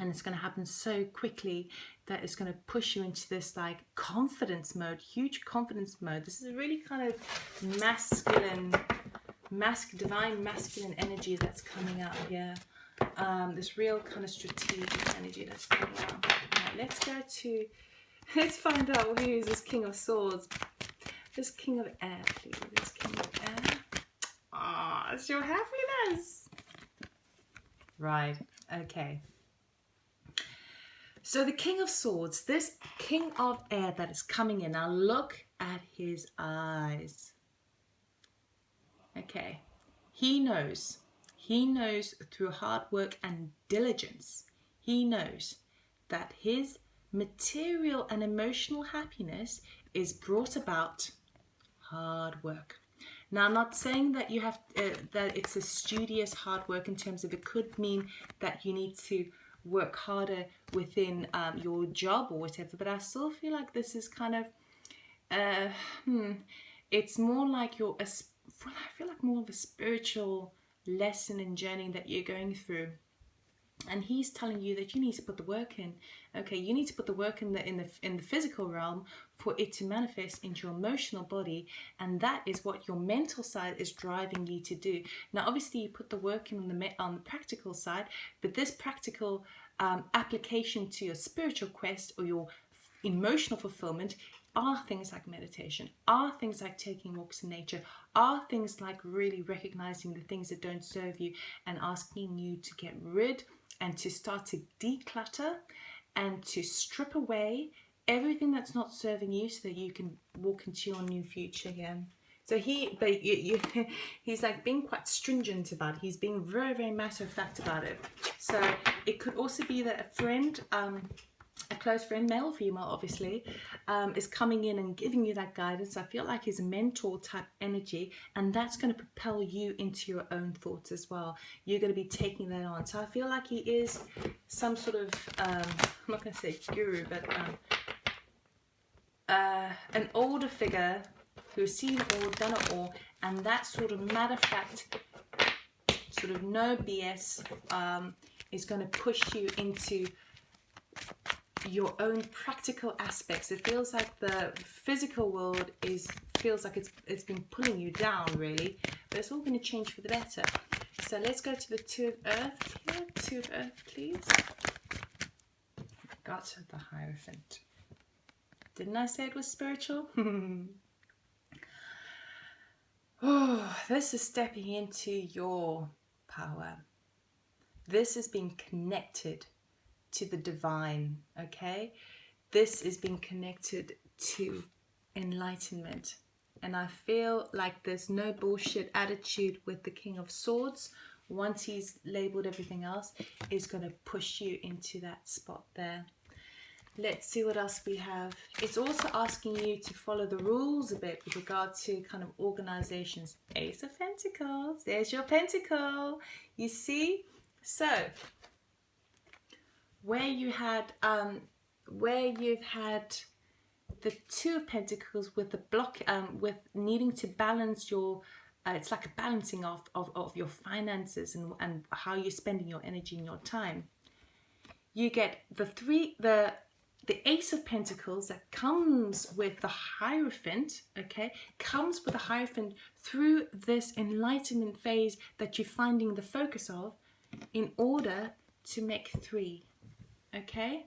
And it's going to happen so quickly that it's going to push you into this like confidence mode, huge confidence mode. This is a really kind of masculine, divine masculine energy that's coming out here. This real kind of strategic energy that's coming out. Right, let's find out who is this King of Swords. This King of Air, please. This King of Air. Ah, it's your happiness. Right, okay. So the King of Swords, this King of Air that is coming in. Now look at his eyes. Okay, he knows through hard work and diligence, he knows that his material and emotional happiness is brought about hard work. Now, I'm not saying that you have that it's a studious hard work in terms of, it could mean that you need to work harder within your job or whatever, but I still feel like this is kind of it's more like I feel like more of a spiritual lesson and journey that you're going through. And he's telling you that you need to put the work in. Okay, you need to put the work in the physical realm for it to manifest into your emotional body, and that is what your mental side is driving you to do. Now, obviously, you put the work in on the practical side, but this practical application to your spiritual quest or your emotional fulfillment are things like meditation, are things like taking walks in nature, are things like really recognizing the things that don't serve you and asking you to get rid and to start to declutter and to strip away everything that's not serving you so that you can walk into your new future again. So he's like being quite stringent about it. He's being very, very matter of fact about it. So it could also be that a friend, a close friend, male or female obviously, is coming in and giving you that guidance. I feel like he's a mentor type energy, and that's going to propel you into your own thoughts as well. You're going to be taking that on. So I feel like he is some sort of, I'm not going to say guru, but an older figure who's seen it all, done it all, and that sort of matter of fact, sort of no BS, is going to push you into your own practical aspects. It feels like the physical world feels like it's been pulling you down really, but it's all going to change for the better. So let's go to the Two of Earth here. Two of Earth, please. Got the Hierophant. Didn't I say it was spiritual? Oh, this is stepping into your power. This is being connected to the divine, okay? this is being connected to enlightenment. And I feel like there's no bullshit attitude with the King of Swords. Once he's labeled everything else, is going to push you into that spot there. Let's see what else we have. It's also asking you to follow the rules a bit with regard to kind of organizations. Ace of Pentacles. There's your pentacle. You see? So, where you've had the Two of Pentacles with the block, with needing to balance your, it's like a balancing of your finances and how you're spending your energy and your time. You get the Ace of Pentacles that comes with the Hierophant, okay? Comes with the Hierophant through this enlightenment phase that you're finding the focus of in order to make 3, okay?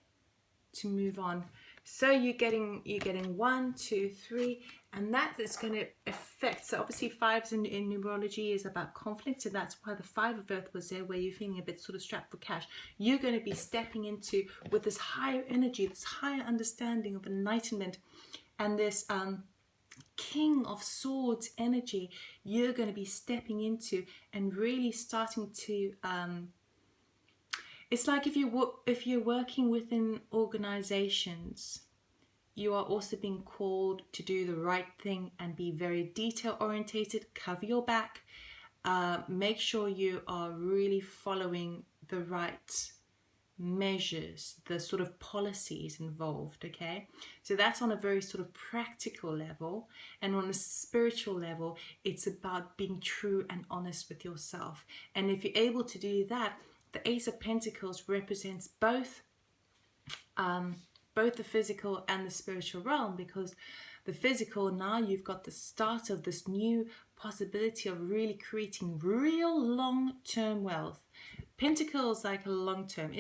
To move on. So you're getting 1, 2, 3, and that is going to affect. So obviously 5s in numerology is about conflict, and that's why the 5 of Earth was there, where you're feeling a bit sort of strapped for cash. You're going to be stepping into with this higher energy, this higher understanding of enlightenment, and this King of Swords energy. You're going to be stepping into and really starting to. It's like if you're working within organizations, you are also being called to do the right thing and be very detail orientated, cover your back, make sure you are really following the right measures, the sort of policies involved, okay? So that's on a very sort of practical level, and on a spiritual level, it's about being true and honest with yourself. And if you're able to do that, the Ace of Pentacles represents both the physical and the spiritual realm, because the physical, now you've got the start of this new possibility of really creating real long-term wealth. Pentacles like a long-term.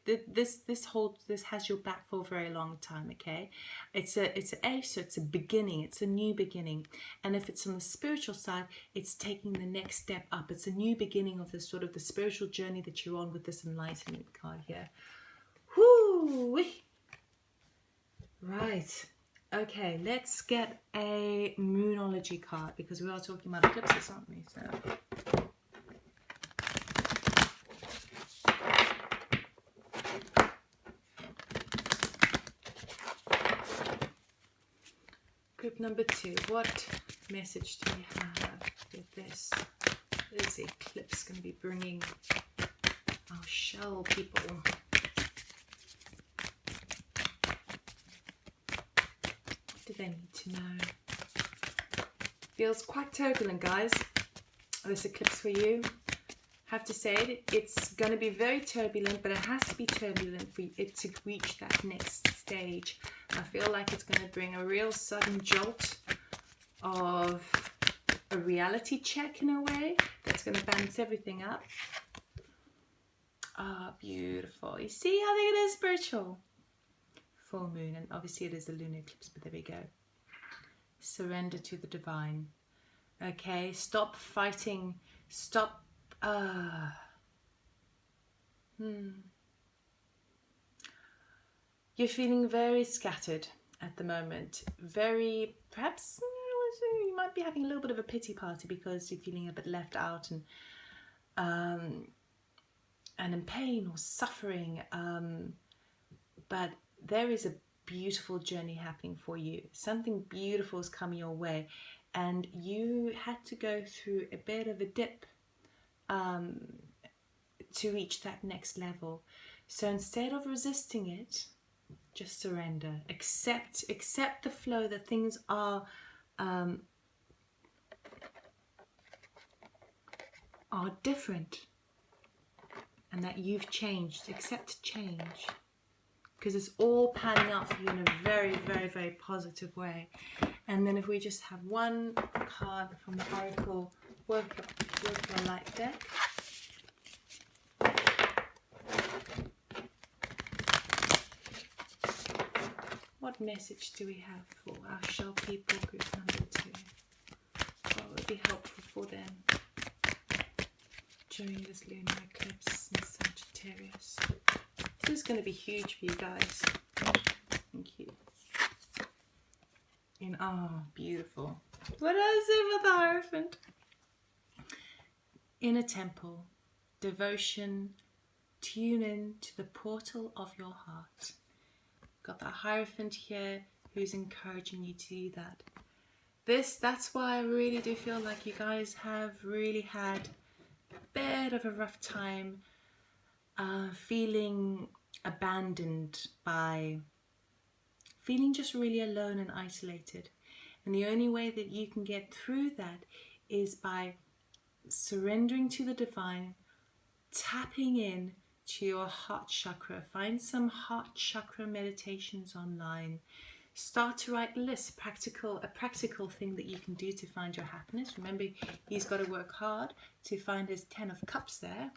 This has your back for a very long time, okay? It's an ace, so it's a beginning, it's a new beginning. And if it's on the spiritual side, it's taking the next step up. It's a new beginning of this sort of the spiritual journey that you're on with this enlightenment card here. Whoo! Right. Okay, let's get a Moonology card, because we are talking about eclipses, aren't we? So group number 2, what message do we have with this? What is the eclipse going to be bringing our shell people? What do they need to know? Feels quite turbulent, guys. This eclipse for you. Have to say it's going to be very turbulent, but it has to be turbulent for it to reach that next stage. I feel like it's going to bring a real sudden jolt of a reality check in a way that's going to balance everything up. Ah, beautiful. You see how it is spiritual? Full moon, and obviously it is a lunar eclipse, but there we go. Surrender to the divine. Okay, stop fighting. Stop. You're feeling very scattered at the moment. Very, perhaps you might be having a little bit of a pity party because you're feeling a bit left out and in pain or suffering. But there is a beautiful journey happening for you. Something beautiful is coming your way, and you had to go through a bit of a dip to reach that next level. So instead of resisting it, just surrender. Accept the flow, that things are different, and that you've changed. Accept change, because it's all panning out for you in a very, very, very positive way. And then if we just have one card from the Oracle Work Your Light deck. What message do we have for our shell people, group number 2? What would be helpful for them during this lunar eclipse in Sagittarius? This is going to be huge for you guys. Oh, beautiful. What did I say about the Hierophant? In a temple, devotion, tune in to the portal of your heart. Got that Hierophant here who's encouraging you to do that. That's why I really do feel like you guys have really had a bit of a rough time feeling abandoned, by feeling just really alone and isolated. And the only way that you can get through that is by surrendering to the divine, tapping in to your heart chakra. Find some heart chakra meditations online. Start to write lists, a practical thing that you can do to find your happiness. Remember, he's got to work hard to find his 10 of cups there.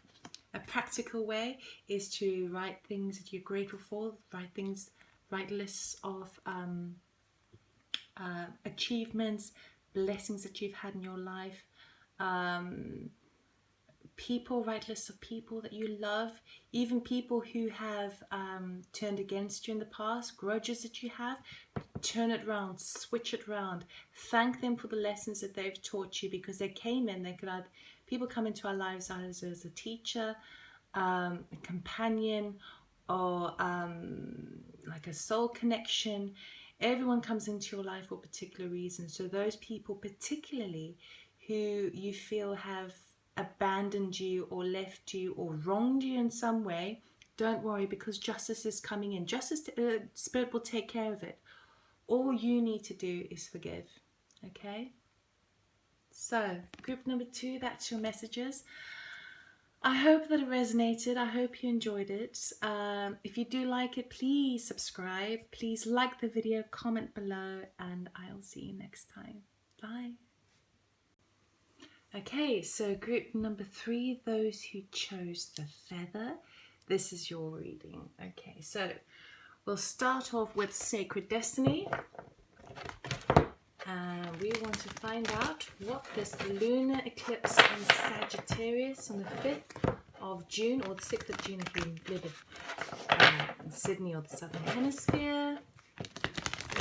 A practical way is to write things that you're grateful for, write lists of achievements, blessings that you've had in your life. People, write lists of people that you love, even people who have turned against you in the past, grudges that you have. Turn it around, switch it around, thank them for the lessons that they've taught you, because they came in, people come into our lives either as a teacher, a companion, or like a soul connection. Everyone comes into your life for a particular reason. So those people particularly who you feel have abandoned you or left you or wronged you in some way, don't worry, because justice is coming in. Justice, Spirit will take care of it. All you need to do is forgive. Okay? So, group number 2, that's your messages. I hope that it resonated. I hope you enjoyed it. If you do like it, please subscribe. Please like the video, comment below, and I'll see you next time. Bye. Okay, so group number 3, those who chose the feather. This is your reading. Okay, so we'll start off with Sacred Destiny. And we want to find out what this lunar eclipse in Sagittarius on the 5th of June, or the 6th of June if you live in Sydney or the Southern Hemisphere.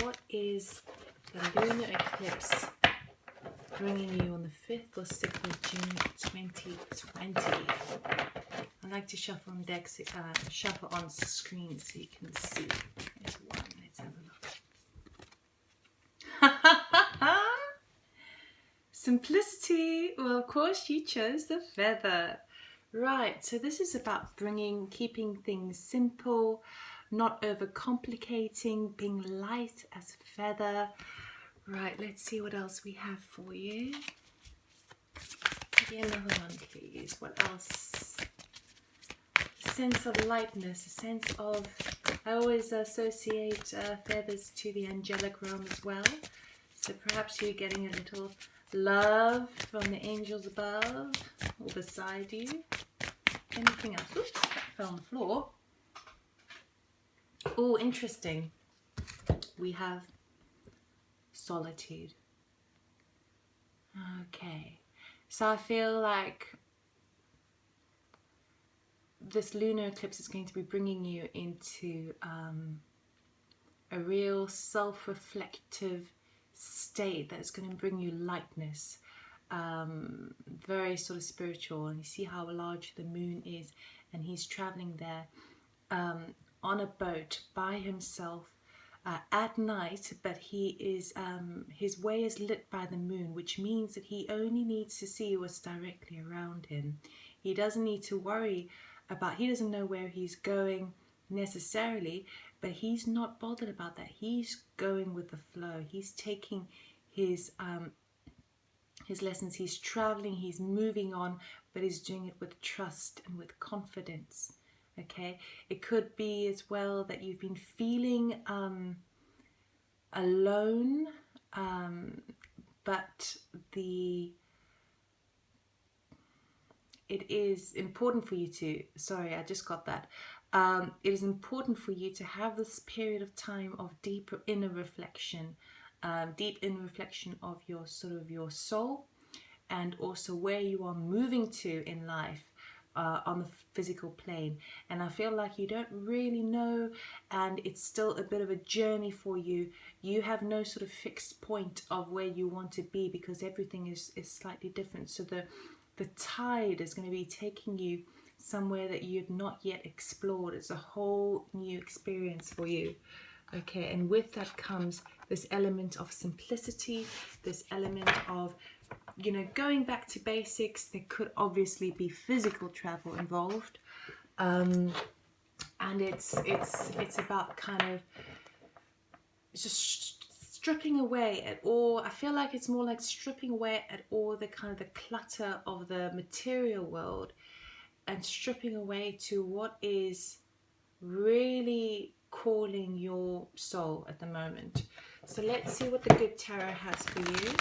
What is the lunar eclipse bringing you on the 5th or 6th of June 2020? I like to shuffle on decks, shuffle on screen so you can see. There's one. Let's have a look. Simplicity. Well, of course you chose the feather. Right, so this is about keeping things simple, not overcomplicating, being light as a feather. Right, let's see what else we have for you. Give me another one, please. What else? A sense of lightness, a sense of... I always associate feathers to the angelic realm as well. So perhaps you're getting a little love from the angels above or beside you. Anything else? Oops, that fell on the floor. Oh, interesting. We have solitude. Okay. So I feel like this lunar eclipse is going to be bringing you into a real self-reflective state that's going to bring you lightness, very sort of spiritual. And you see how large the moon is, and he's traveling there on a boat by himself at night, but he is his way is lit by the moon, which means that he only needs to see what's directly around him. He doesn't need to worry about, he doesn't know where he's going necessarily, but he's not bothered about that. He's going with the flow. He's taking his lessons, he's traveling, he's moving on, but he's doing it with trust and with confidence. Okay, it could be as well that you've been feeling alone, but it is important for you to, sorry, I just got that. It is important for you to have this period of time of deep inner reflection of your sort of your soul, and also where you are moving to in life. on the physical plane, and I feel like you don't really know, and it's still a bit of a journey for you. You have no sort of fixed point of where you want to be, because everything is slightly different. So the tide is going to be taking you somewhere that you've not yet explored. It's a whole new experience for you. Okay, and with that comes this element of simplicity, this element of, you know, going back to basics. There could obviously be physical travel involved, and it's about kind of just stripping away at all. I feel like it's more like stripping away at all the kind of the clutter of the material world, and stripping away to what is really calling your soul at the moment. So let's see what the good tarot has for you.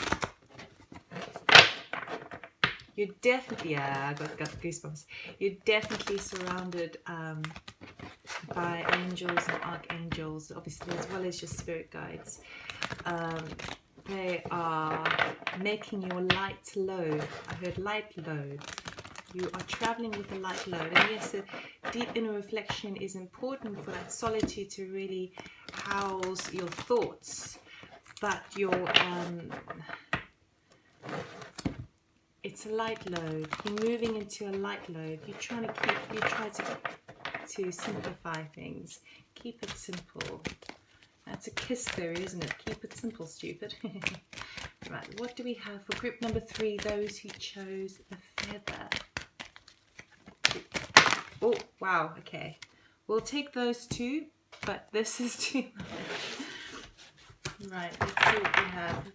You're definitely, yeah, I got goosebumps. You're definitely surrounded by angels and archangels, obviously, as well as your spirit guides. They are making your light load. I heard light load. You are traveling with a light load. And yes, a deep inner reflection is important for that solitude to really house your thoughts. But it's a light load. You're moving into a light load. You try to simplify things. Keep it simple. That's a kiss theory, isn't it? Keep it simple, stupid. Right, what do we have for group number 3? Those who chose the feather. Oh, wow, okay. We'll take those two, but this is too much. Right, let's see what we have.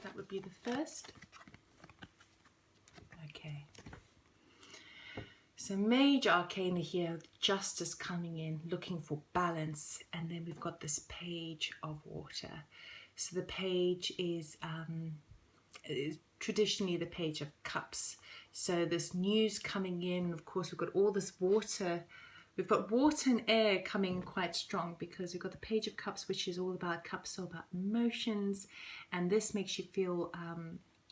That would be the first. Okay. So major arcana here, justice coming in, looking for balance. And then we've got this page of water. So the page is traditionally the page of cups. So this news coming in, of course, we've got all this water. We've got water and air coming quite strong, because we've got the page of cups, which is all about cups, so about emotions. And this makes you feel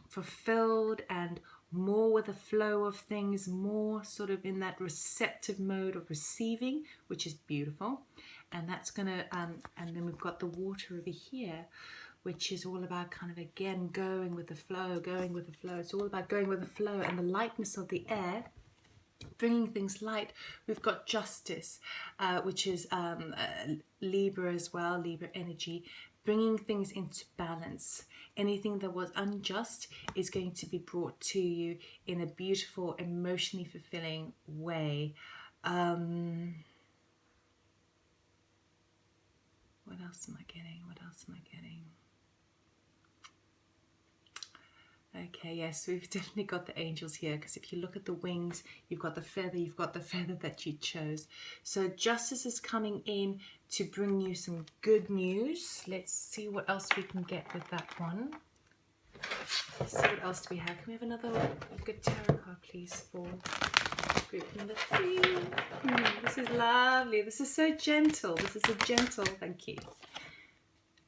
fulfilled and more with the flow of things, more sort of in that receptive mode of receiving, which is beautiful. And that's gonna, and then we've got the water over here, which is all about kind of, again, going with the flow, going with the flow. It's all about going with the flow and the lightness of the air, bringing things light. We've got justice, which is Libra as well, Libra energy, bringing things into balance. Anything that was unjust is going to be brought to you in a beautiful, emotionally fulfilling way. What else am I getting? What else am I getting? Okay, yes, we've definitely got the angels here, because if you look at the wings, you've got the feather that you chose. So justice is coming in to bring you some good news. Let's see what else we can get with that one. Let's see what else do we have. Can we have another good tarot card, please, for group number 3? This is lovely. This is so gentle. This is a gentle, thank you.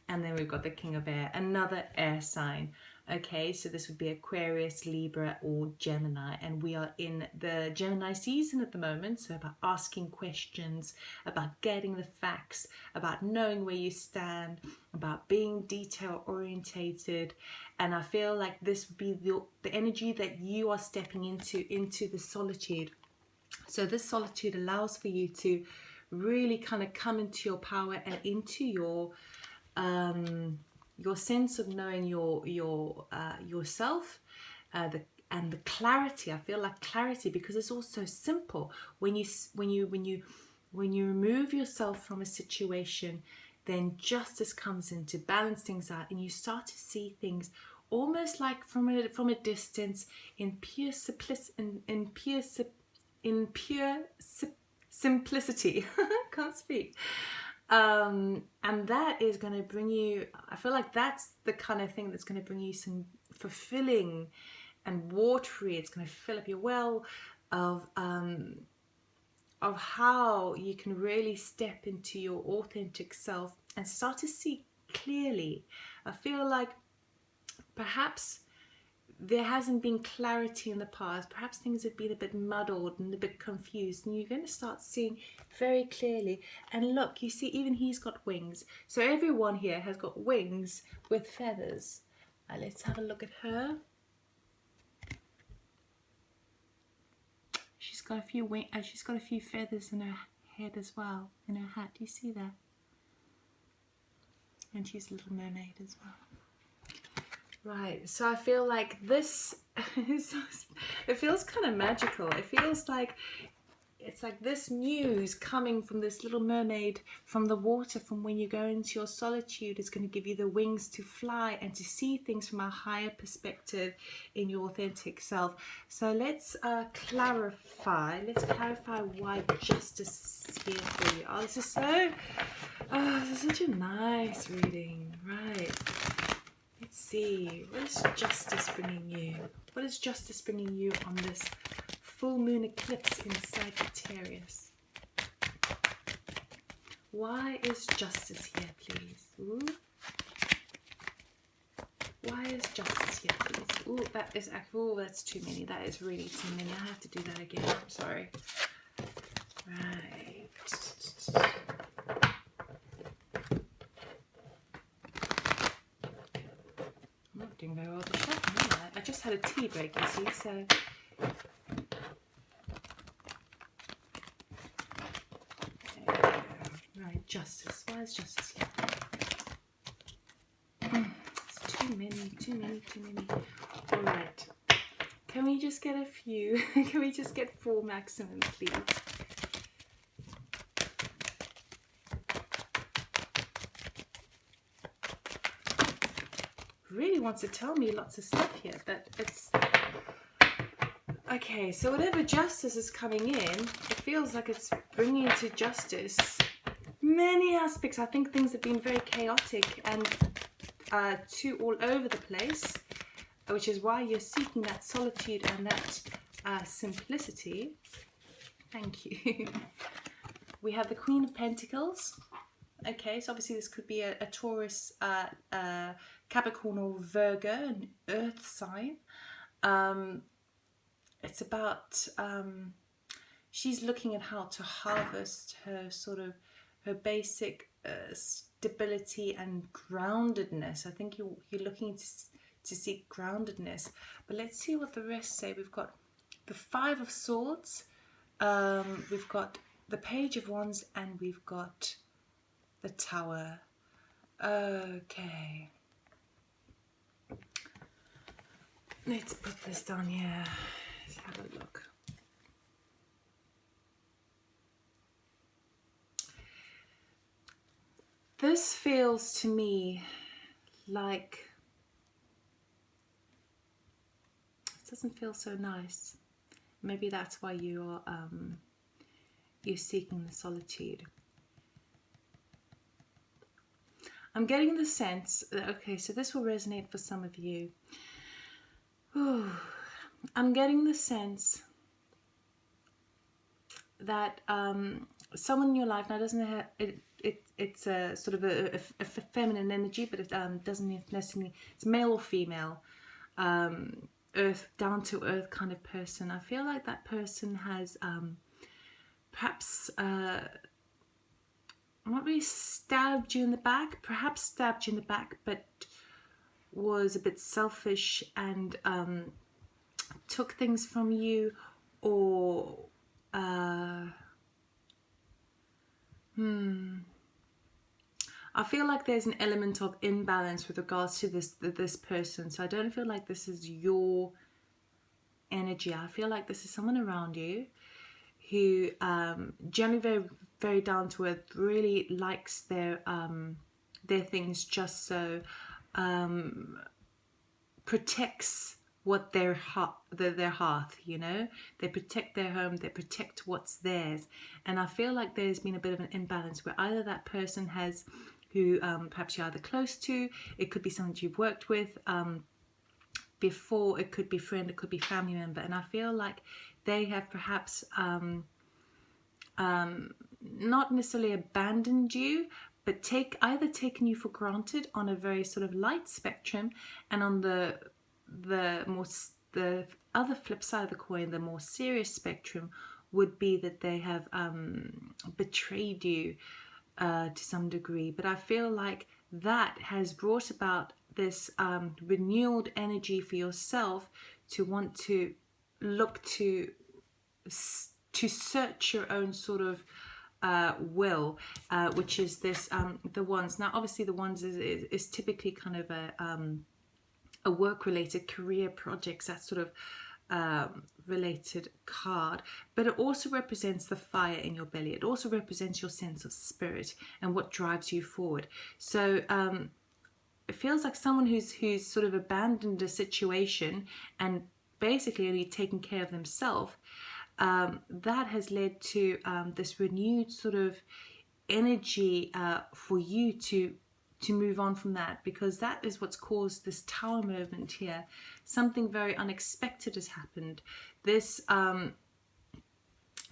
And then we've got the King of Air, another air sign. Okay, so this would be Aquarius, Libra, or Gemini. And we are in the Gemini season at the moment. So about asking questions, about getting the facts, about knowing where you stand, about being detail orientated. And I feel like this would be the energy that you are stepping into the solitude. So this solitude allows for you to really kind of come into your power and into your sense of knowing yourself, and the clarity. I feel like clarity, because it's also simple. When you remove yourself from a situation, then justice comes in to balance things out, and you start to see things almost like from a distance, in pure simplicity. Can't speak. And that is going to bring you, I feel like that's the kind of thing that's going to bring you some fulfilling and watery. It's going to fill up your well of how you can really step into your authentic self and start to see clearly. I feel like perhaps there hasn't been clarity in the past. Perhaps things have been a bit muddled and a bit confused, and you're going to start seeing very clearly. And look, you see, even he's got wings. So everyone here has got wings with feathers. Let's have a look at her. She's got a few she's got a few feathers in her head as well, in her hat. Do you see that? And she's a little mermaid as well. Right, so I feel like this it feels kind of magical. It feels like it's like this news coming from this little mermaid from the water, from when you go into your solitude, is going to give you the wings to fly and to see things from a higher perspective in your authentic self. So let's clarify. Let's clarify why justice is here for you. Oh, this is such a nice reading. Right. Let's see. What is justice bringing you? What is justice bringing you on this full moon eclipse in Sagittarius? Why is justice here, please? Ooh. Why is justice here, please? Ooh, that's too many. That is really too many. I have to do that again. I'm sorry. Right. I'm not doing very well with the shopping, am I? I just had a tea break, you see, so... Right, justice. Why is justice here? It's too many. Alright. Can we just get a few? Can we just get 4 maximum, please? Really wants to tell me lots of stuff here, but it's... Okay, so whatever justice is coming in, it feels like it's bringing to justice many aspects. I think things have been very chaotic and too all over the place, which is why you're seeking that solitude and that simplicity. Thank you. We have the Queen of Pentacles. Okay, so obviously this could be a Taurus, Capricorn or Virgo, an earth sign. It's about, she's looking at how to harvest her her basic stability and groundedness. I think you're looking to seek groundedness. But let's see what the rest say. We've got the 5 of Swords, we've got the Page of Wands, and we've got the Tower. Okay. Let's put this down here. Let's have a look. This feels to me like it doesn't feel so nice. Maybe that's why you're seeking the solitude. I'm getting the sense that, okay, so this will resonate for some of you. Ooh, I'm getting the sense that someone in your life now doesn't have it's a sort of a feminine energy, but it doesn't necessarily, it's male or female, earth, down to earth kind of person. I feel like that person has perhaps not really stabbed you in the back, perhaps stabbed you in the back, but was a bit selfish and took things from you, or I feel like there's an element of imbalance with regards to this person. So I don't feel like this is your energy. I feel like this is someone around you who generally very, very down to earth, really likes their things just so, protects what their hearth, you know, they protect their home, they protect what's theirs. And I feel like there's been a bit of an imbalance where either that person has, who perhaps you're either close to, it could be someone you've worked with before, it could be friend, it could be family member, and I feel like they have perhaps not necessarily abandoned you, but either taken you for granted on a very sort of light spectrum, and on the the other flip side of the coin, the more serious spectrum, would be that they have betrayed you to some degree. But I feel like that has brought about this renewed energy for yourself to want to look to search your own sort of will, which is this the Wands. Now obviously the Wands is typically kind of a work related, career projects, that sort of related card, but it also represents the fire in your belly. It also represents your sense of spirit and what drives you forward. So it feels like someone who's sort of abandoned a situation and basically only taken care of themselves. That has led to this renewed sort of energy for you to move on from that, because that is what's caused this Tower movement here. Something very unexpected has happened. This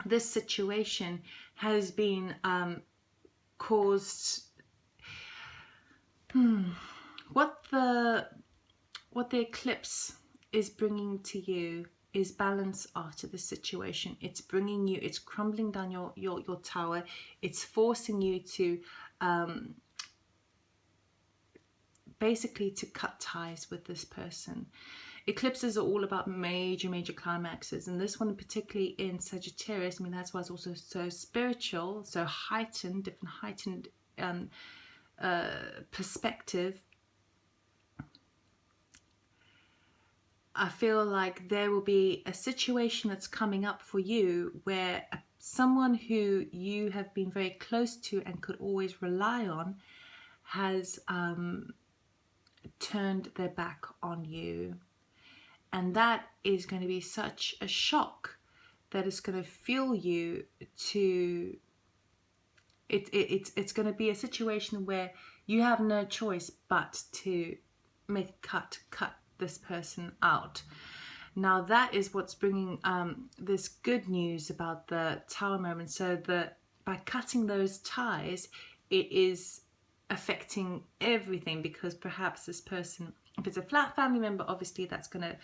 this situation has been caused. What the eclipse is bringing to you is balance after the situation. It's bringing you, it's crumbling down your tower. It's forcing you to basically to cut ties with this person. Eclipses are all about major climaxes, and this one particularly in Sagittarius, I mean, that's why it's also so spiritual, so heightened, different heightened perspective. I feel like there will be a situation that's coming up for you where someone who you have been very close to and could always rely on has turned their back on you. And that is going to be such a shock that it's going to fuel you to... It's going to be a situation where you have no choice but to make a cut this person out. Now that is what's bringing this good news about the Tower moment. So that by cutting those ties, it is affecting everything, because perhaps this person, if it's a flat family member, obviously that's going to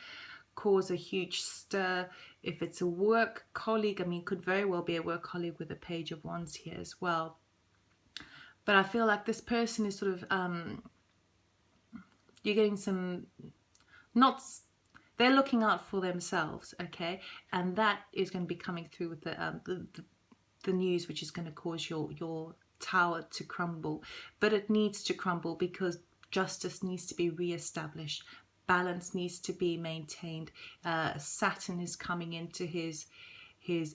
cause a huge stir. If it's a work colleague, I mean, could very well be a work colleague with a Page of Wands here as well. But I feel like this person is sort of you're getting some, not, they're looking out for themselves, okay, and that is going to be coming through with the news, which is going to cause your tower to crumble. But it needs to crumble because justice needs to be re-established, balance needs to be maintained. Saturn is coming into his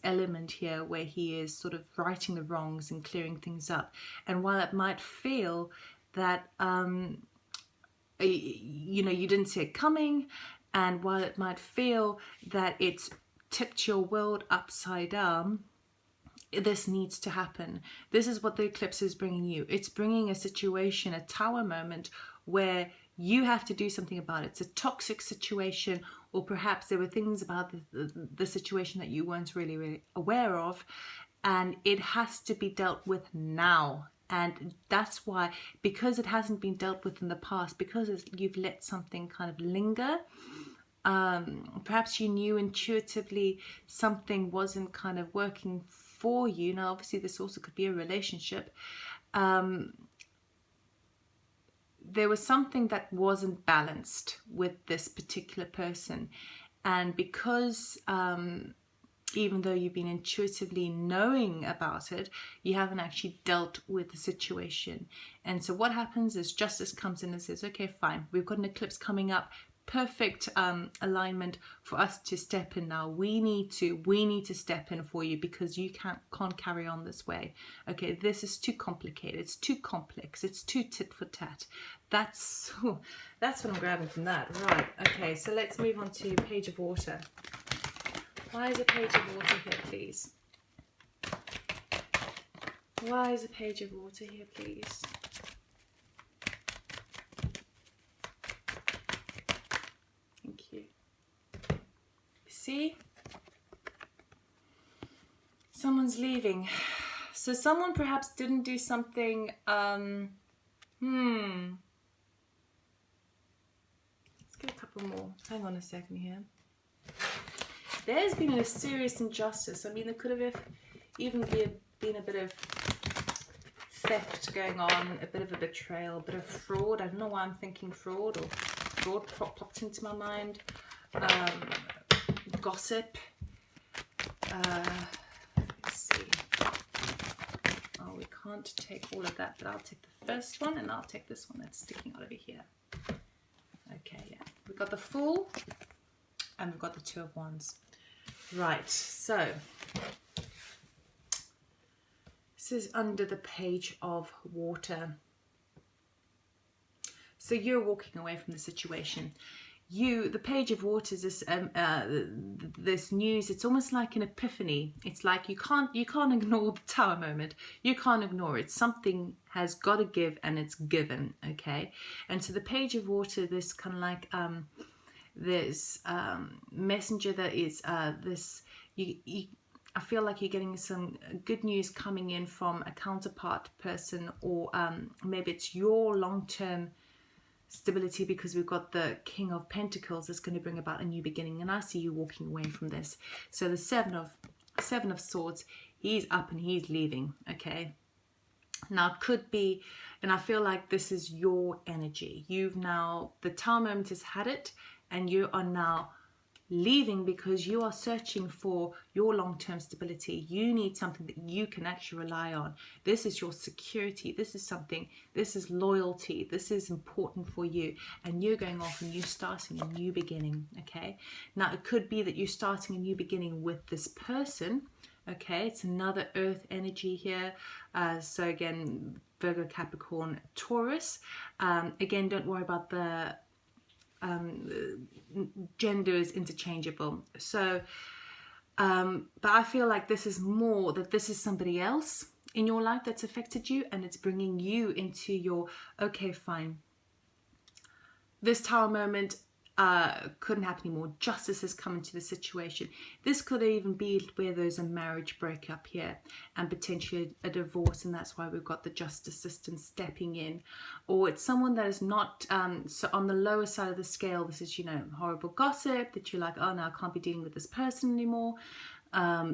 element here, where he is sort of righting the wrongs and clearing things up. And while it might feel that you know, you didn't see it coming, and while it might feel that it's tipped your world upside down, this needs to happen. This is what the eclipse is bringing you. It's bringing a situation, a Tower moment, where you have to do something about it. It's a toxic situation, or perhaps there were things about the situation that you weren't really aware of, and it has to be dealt with now. And that's why, because it hasn't been dealt with in the past, because you've let something kind of linger, perhaps you knew intuitively something wasn't kind of working for you. Now obviously this also could be a relationship. There was something that wasn't balanced with this particular person, and because even though you've been intuitively knowing about it, you haven't actually dealt with the situation. And so what happens is justice comes in and says, okay, fine, we've got an eclipse coming up, perfect alignment for us to step in now. We need to step in for you, because you can't carry on this way. Okay, this is too complicated, it's too complex, it's too tit for tat. That's what I'm grabbing from that. Right, okay, so let's move on to Page of Water. Why is a Page of Water here, please? Why is a Page of Water here, please? Thank you. See? Someone's leaving. So someone perhaps didn't do something, let's get a couple couple more. Hang on a second here. There's been a serious injustice. I mean, there could have even been a bit of theft going on, a bit of a betrayal, a bit of fraud. I don't know why I'm thinking fraud, or fraud popped into my mind. Gossip. Let's see. Oh, we can't take all of that, but I'll take the first one, and I'll take this one that's sticking out over here. Okay, yeah. We've got the Fool, and we've got the Two of Wands. Right, so this is under the Page of Water. So you're walking away from the situation. The Page of Water is this this news. It's almost like an epiphany. It's like you can't ignore the Tower moment. You can't ignore it. Something has got to give, and it's given. Okay, and so the Page of Water, this kind of like this messenger that is this. I feel like you're getting some good news coming in from a counterpart person, or maybe it's your long-term stability, because we've got the King of Pentacles that's going to bring about a new beginning, and I see you walking away from this. So the Seven of Swords, he's up and he's leaving. Okay, now it could be, and I feel like this is your energy. You've now, the Tower moment has had it, and you are now leaving because you are searching for your long-term stability. You need something that you can actually rely on. This is your security. This is loyalty. This is important for you, and you're going off and you're starting a new beginning. Okay, now it could be that you're starting a new beginning with this person. Okay, it's another earth energy here. So again, Virgo, Capricorn, Taurus. Again, don't worry about the gender is interchangeable. So but I feel like this is more that this is somebody else in your life that's affected you, and it's bringing you into your, okay, fine, this Tower moment couldn't happen anymore. Justice has come into the situation. This could even be where there's a marriage breakup here, and potentially a divorce, and that's why we've got the justice system stepping in. Or it's someone that is not so on the lower side of the scale. This is, you know, horrible gossip that you're like, oh no, I can't be dealing with this person anymore.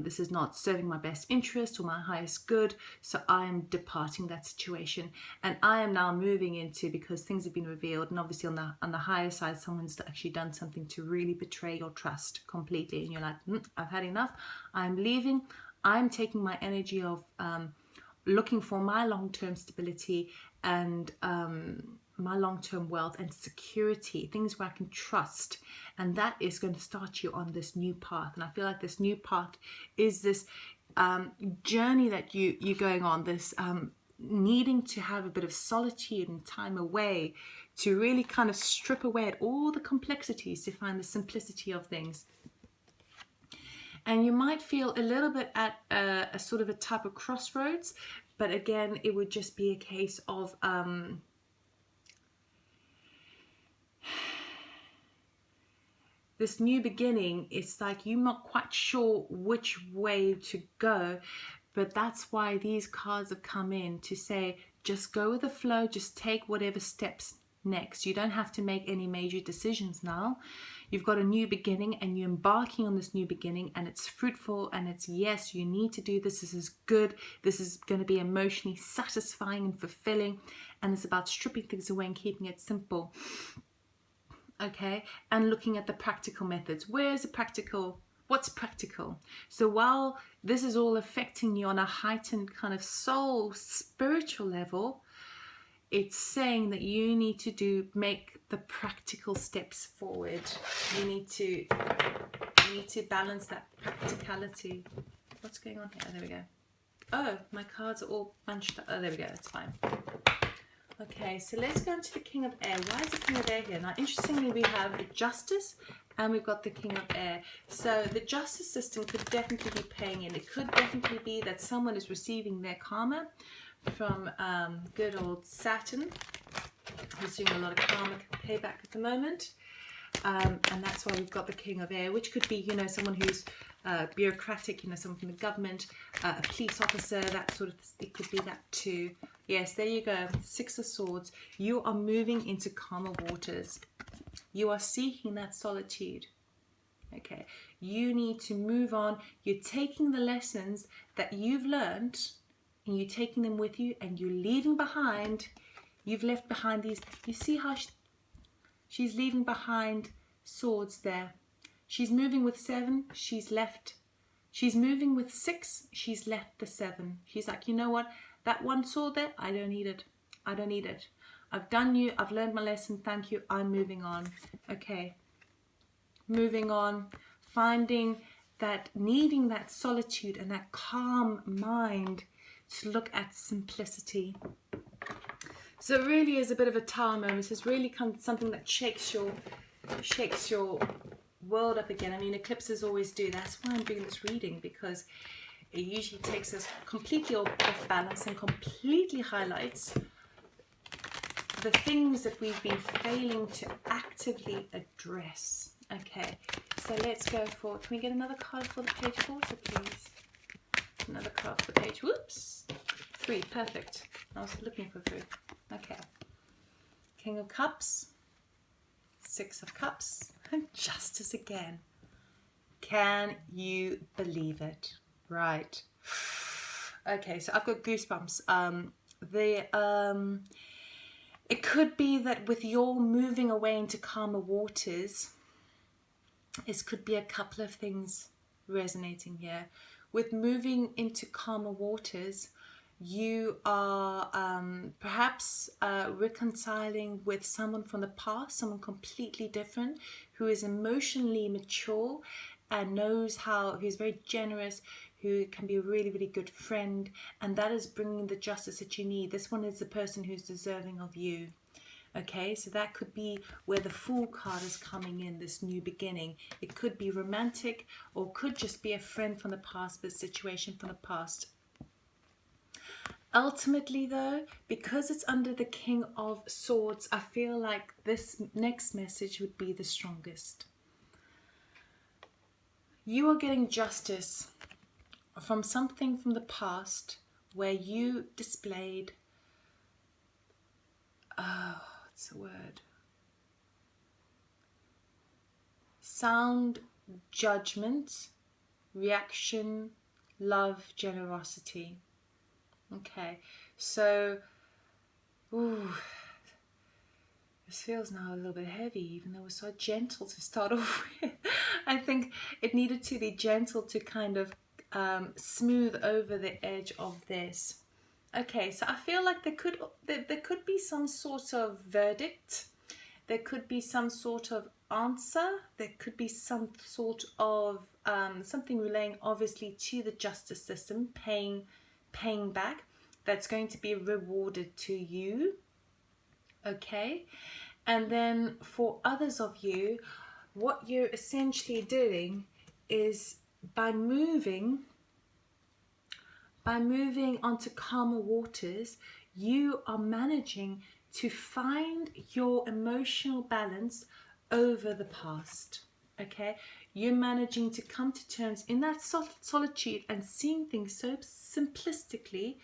This is not serving my best interest or my highest good, so I am departing that situation, and I am now moving into, because things have been revealed, and obviously on the higher side, someone's actually done something to really betray your trust completely, and you're like, I've had enough, I'm leaving. I'm taking my energy of looking for my long-term stability and my long-term wealth and security, things where I can trust, and that is going to start you on this new path. And I feel like this new path is this journey that you're going on, this needing to have a bit of solitude and time away to really kind of strip away at all the complexities to find the simplicity of things. And you might feel a little bit at a sort of a type of crossroads, but again, it would just be a case of this new beginning. It's like you're not quite sure which way to go, but that's why these cards have come in to say, just go with the flow, just take whatever steps next. You don't have to make any major decisions now. You've got a new beginning, and you're embarking on this new beginning, and it's fruitful, and it's, yes, you need to do this. This is good. This is going to be emotionally satisfying and fulfilling, and it's about stripping things away and keeping it simple. Okay, and looking at the practical methods. Where's the practical? What's practical? So while this is all affecting you on a heightened kind of soul, spiritual level, it's saying that you need to make the practical steps forward. You need to balance that practicality. What's going on here? Oh, there we go. Oh, my cards are all bunched up. Oh, there we go. That's fine. Okay, so let's go into the King of Air. Why is the King of Air here? Now, interestingly, we have the Justice and we've got the King of Air. So the justice system could definitely be paying in. It could definitely be that someone is receiving their karma from good old Saturn, who's doing a lot of karmic payback at the moment. And that's why we've got the King of Air, which could be, you know, someone who's bureaucratic, you know, someone from the government, a police officer, that sort of, it could be that too. Yes, there you go. Six of Swords. You are moving into calmer waters. You are seeking that solitude. Okay, you need to move on. You're taking the lessons that you've learned and you're taking them with you, and you're leaving behind. You've left behind these. You see how she's leaving behind swords there. She's moving with 7. She's left. She's moving with 6. She's left the 7. She's like, you know what? That one sword there, I don't need it. I don't need it. I've done you. I've learned my lesson. Thank you. I'm moving on. Okay. Moving on, finding that, needing that solitude and that calm mind to look at simplicity. So it really is a bit of a tower moment. It's really something that shakes your world up again. I mean, eclipses always do. That's why I'm doing this reading, because it usually takes us completely off balance and completely highlights the things that we've been failing to actively address. Okay, so let's go for, can we get another card for the page water, please? Another card for the page, whoops. 3, perfect. I was looking for 3. Okay. King of Cups, 6 of Cups, and Justice again. Can you believe it? Right. Okay, so I've got goosebumps. It could be that with your moving away into calmer waters, this could be a couple of things resonating here. With moving into calmer waters, you are perhaps reconciling with someone from the past, someone completely different, who is emotionally mature and knows how, who's very generous, who can be a really, really good friend, and that is bringing the justice that you need. This one is the person who's deserving of you. Okay, so that could be where the Fool card is coming in, this new beginning. It could be romantic, or could just be a friend from the past, but a situation from the past. Ultimately though, because it's under the King of Swords, I feel like this next message would be the strongest. You are getting justice from something from the past where you displayed, what's the word? Sound judgment, reaction, love, generosity. Okay, so, ooh, this feels now a little bit heavy, even though it was so gentle to start off with. I think it needed to be gentle to kind of smooth over the edge of this. Okay, so I feel like there could be some sort of verdict. There could be some sort of answer. There could be some sort of something relating obviously to the justice system, paying back, that's going to be rewarded to you. Okay, and then for others of you, what you're essentially doing is by moving onto calmer waters, you are managing to find your emotional balance over the past. Okay, you're managing to come to terms in that solitude and seeing things so simplistically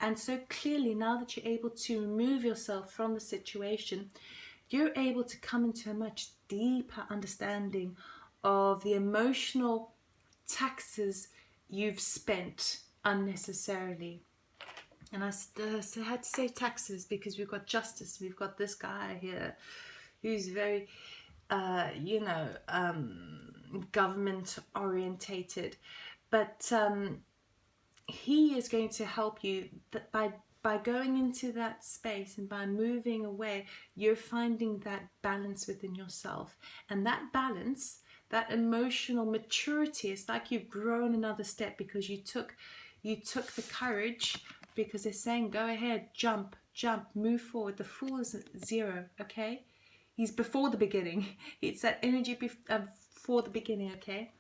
and so clearly. Now that you're able to remove yourself from the situation, you're able to come into a much deeper understanding of the emotional taxes you've spent unnecessarily. And I had to say taxes because we've got justice. We've got this guy here who's very government orientated, but he is going to help you by going into that space, and by moving away, you're finding that balance within yourself. And that balance, that emotional maturity, is like you've grown another step because you took the courage, because they're saying go ahead, jump, move forward. The Fool is 0, okay? He's before the beginning. It's that energy before the beginning, okay?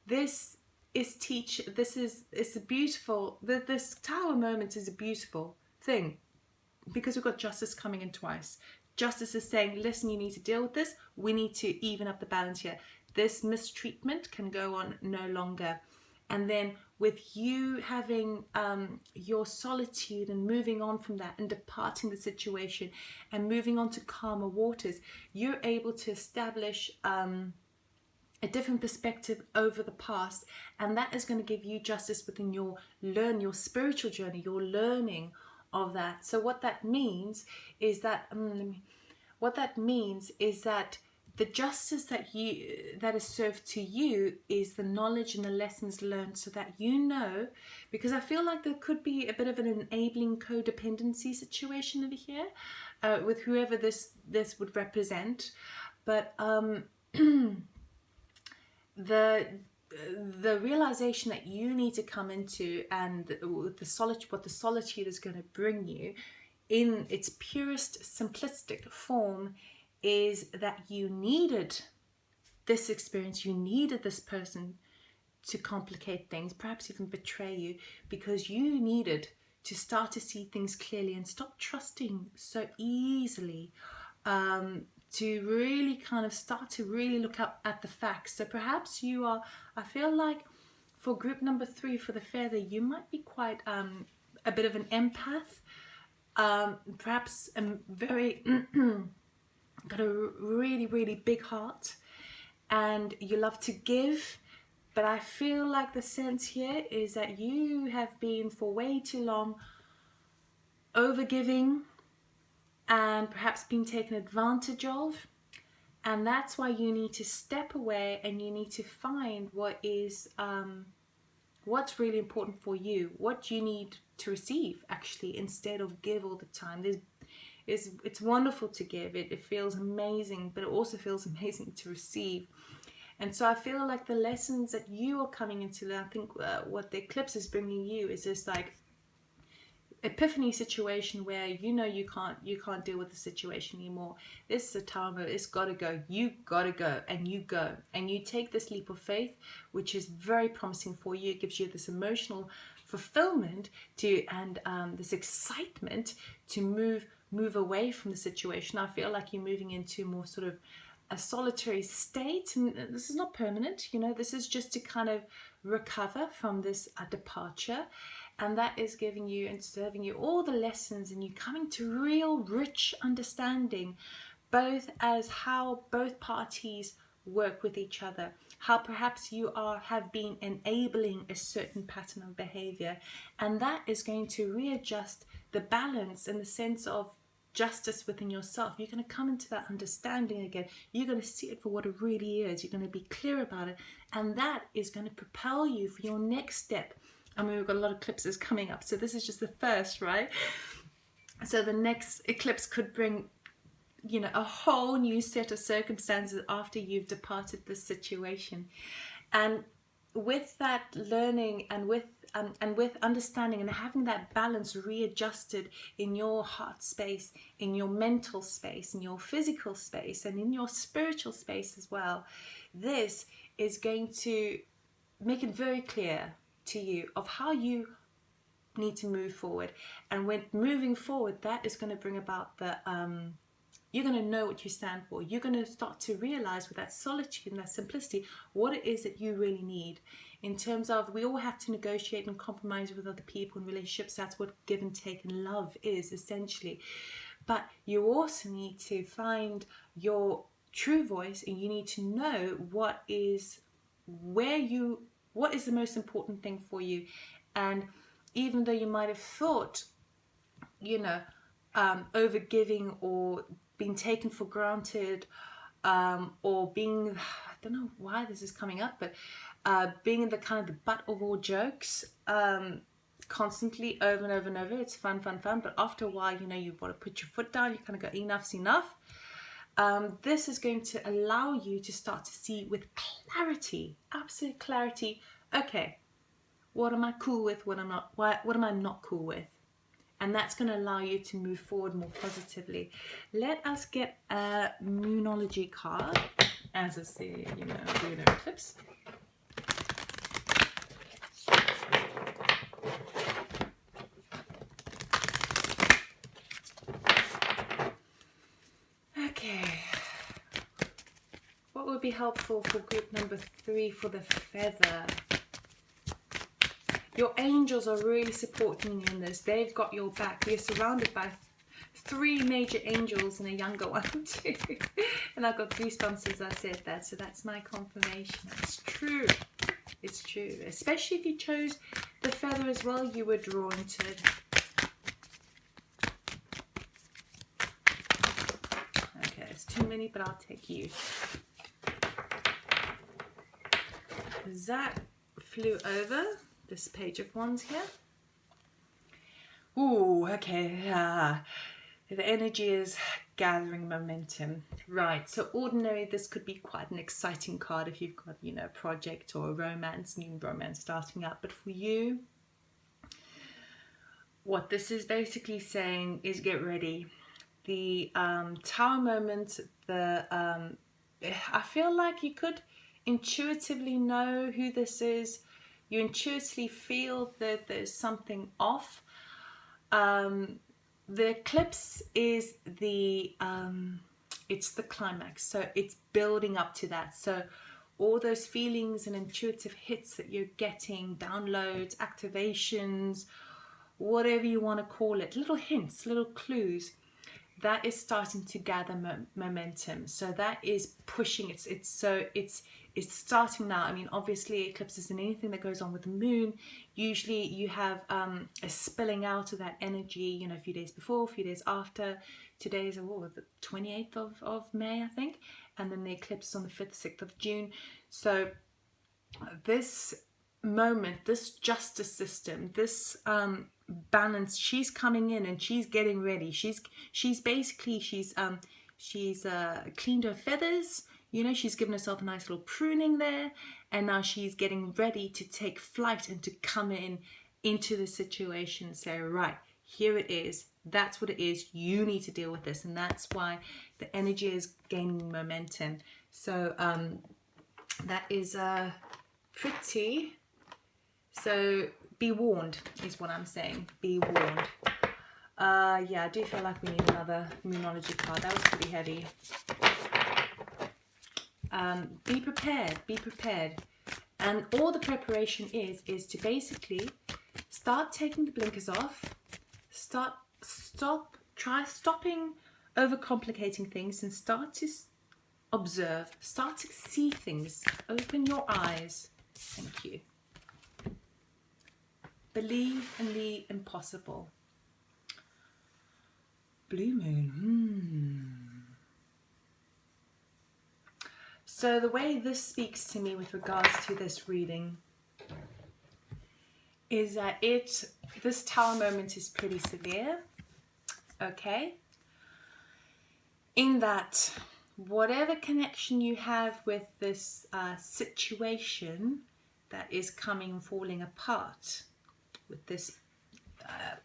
This is it's a beautiful, this tower moment is a beautiful thing, because we've got justice coming in twice. Justice is saying, listen, you need to deal with this. We need to even up the balance here. This mistreatment can go on no longer. And then with you having your solitude and moving on from that and departing the situation and moving on to calmer waters, you're able to establish a different perspective over the past, and that is going to give you justice within your spiritual journey, your learning of that. So what that means is that the justice that is served to you is the knowledge and the lessons learned, so that you know, because I feel like there could be a bit of an enabling codependency situation over here with whoever this would represent, but the realization that you need to come into, and what the solitude is going to bring you in its purest simplistic form, is that you needed this experience, you needed this person to complicate things, perhaps even betray you, because you needed to start to see things clearly and stop trusting so easily, to really kind of start to really look up at the facts. So perhaps you are, I feel like for group number 3, for the feather, you might be quite a bit of an empath, perhaps a very got a really, really big heart, and you love to give. But I feel like the sense here is that you have been for way too long overgiving and perhaps being taken advantage of, and that's why you need to step away and you need to find what is what's really important for you, what you need to receive actually, instead of give all the time. It's wonderful to give, it feels amazing, but it also feels amazing to receive. And so I feel like the lessons that you are coming into, I think what the eclipse is bringing you is this like epiphany situation where you know you can't deal with the situation anymore. This is a time where it's gotta go. You gotta go, and you take this leap of faith, which is very promising for you. It gives you this emotional fulfillment and this excitement to move away from the situation. I feel like you're moving into more sort of a solitary state, and this is not permanent, you know, this is just to kind of recover from this departure, and that is giving you and serving you all the lessons, and you coming to real rich understanding, both as how both parties work with each other, how perhaps you have been enabling a certain pattern of behavior, and that is going to readjust the balance in the sense of justice within yourself. You're going to come into that understanding again. You're going to see it for what it really is. You're going to be clear about it, and that is going to propel you for your next step. I mean, we've got a lot of eclipses coming up, so this is just the first, right? So the next eclipse could bring, you know, a whole new set of circumstances after you've departed this situation. And with that learning and with understanding and having that balance readjusted in your heart space, in your mental space, in your physical space, and in your spiritual space as well, this is going to make it very clear to you of how you need to move forward. And when moving forward, that is going to bring about the you're going to know what you stand for. You're going to start to realize with that solitude and that simplicity what it is that you really need. In terms of, we all have to negotiate and compromise with other people in relationships. That's what give and take and love is essentially. But you also need to find your true voice, and you need to know what is the most important thing for you. And even though you might have thought, you know, overgiving or being taken for granted, or being, I don't know why this is coming up, but being in the kind of the butt of all jokes, constantly over and over and over. It's fun, but after a while, you know, you've got to put your foot down. You kind of go, enough's enough. This is going to allow you to start to see with clarity, absolute clarity. Okay, what am I cool with? What am I not cool with? And that's going to allow you to move forward more positively. Let us get a Moonology card, as is the, you know, Lunar Eclipse. Okay. What would be helpful for group number 3 for the feather? Your angels are really supporting you in this. They've got your back. You're surrounded by 3 major angels and a younger one too. And I've got goosebumps as I said that. So that's my confirmation. It's true. It's true. Especially if you chose the feather as well, you were drawn to it. Okay, it's too many, but I'll take you. That flew over this page of wands here. Ooh, okay. The energy is gathering momentum. Right, so ordinary, this could be quite an exciting card if you've got, you know, a project or a romance, new romance starting up. But for you, what this is basically saying is get ready. The Tower moment, I feel like you could intuitively know who this is. You intuitively feel that there's something off. The eclipse is it's the climax, so it's building up to that. So all those feelings and intuitive hits that you're getting, downloads, activations, whatever you want to call it, little hints, little clues, that is starting to gather momentum. So that is pushing. It's starting now. I mean, obviously eclipses and anything that goes on with the moon, usually you have a spilling out of that energy, you know, a few days before, a few days after. Today is the 28th of May, I think, and then the eclipse is on the 5th, 6th of June. So this moment, this justice system, this balance, she's coming in and she's getting ready. She's cleaned her feathers, you know, she's given herself a nice little pruning there, and now she's getting ready to take flight and to come into the situation and say, right, here it is, that's what it is, you need to deal with this. And that's why the energy is gaining momentum. So that is pretty. So be warned is what I'm saying. Be warned. Yeah, I do feel like we need another Moonology card. That was pretty heavy. Be prepared. Be prepared. And all the preparation is to basically start taking the blinkers off. Try stopping overcomplicating things and start to observe. Start to see things. Open your eyes. Thank you. Believe in the impossible. Blue moon. So the way this speaks to me with regards to this reading is that this Tower moment is pretty severe. Okay? In that whatever connection you have with this situation that is falling apart, with this,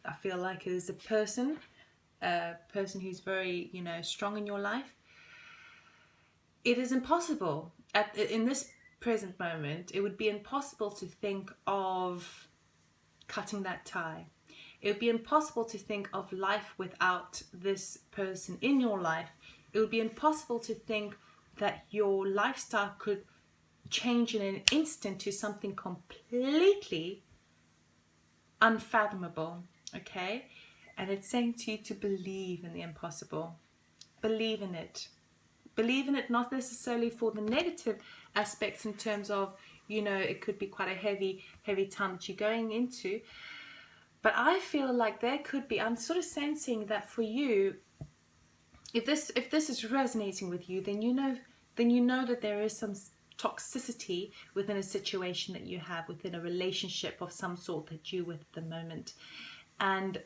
I feel like it is a person who's very, you know, strong in your life. It is impossible in this present moment. It would be impossible to think of cutting that tie. It would be impossible to think of life without this person in your life. It would be impossible to think that your lifestyle could change in an instant to something completely unfathomable. Okay? And it's saying to you to believe in the impossible. Believe in it. Believe in it, not necessarily for the negative aspects in terms of, you know, it could be quite a heavy time that you're going into. But I feel like there could be, I'm sort of sensing that for you, if this is resonating with you, then you know that there is some toxicity within a situation that you have, within a relationship of some sort that you're with at the moment. And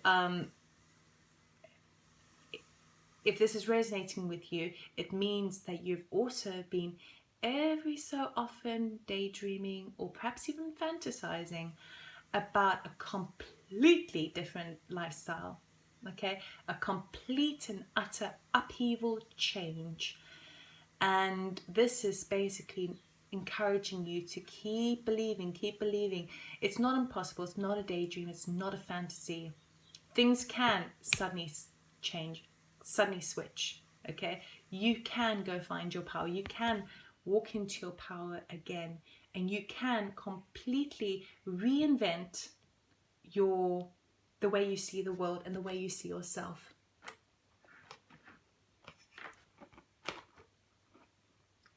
if this is resonating with you, it means that you've also been every so often daydreaming or perhaps even fantasizing about a completely different lifestyle, okay? A complete and utter upheaval change. And this is basically encouraging you to keep believing, keep believing. It's not impossible, it's not a daydream, it's not a fantasy. Things can suddenly change, suddenly switch, okay? You can go find your power, you can walk into your power again, and you can completely reinvent the way you see the world and the way you see yourself.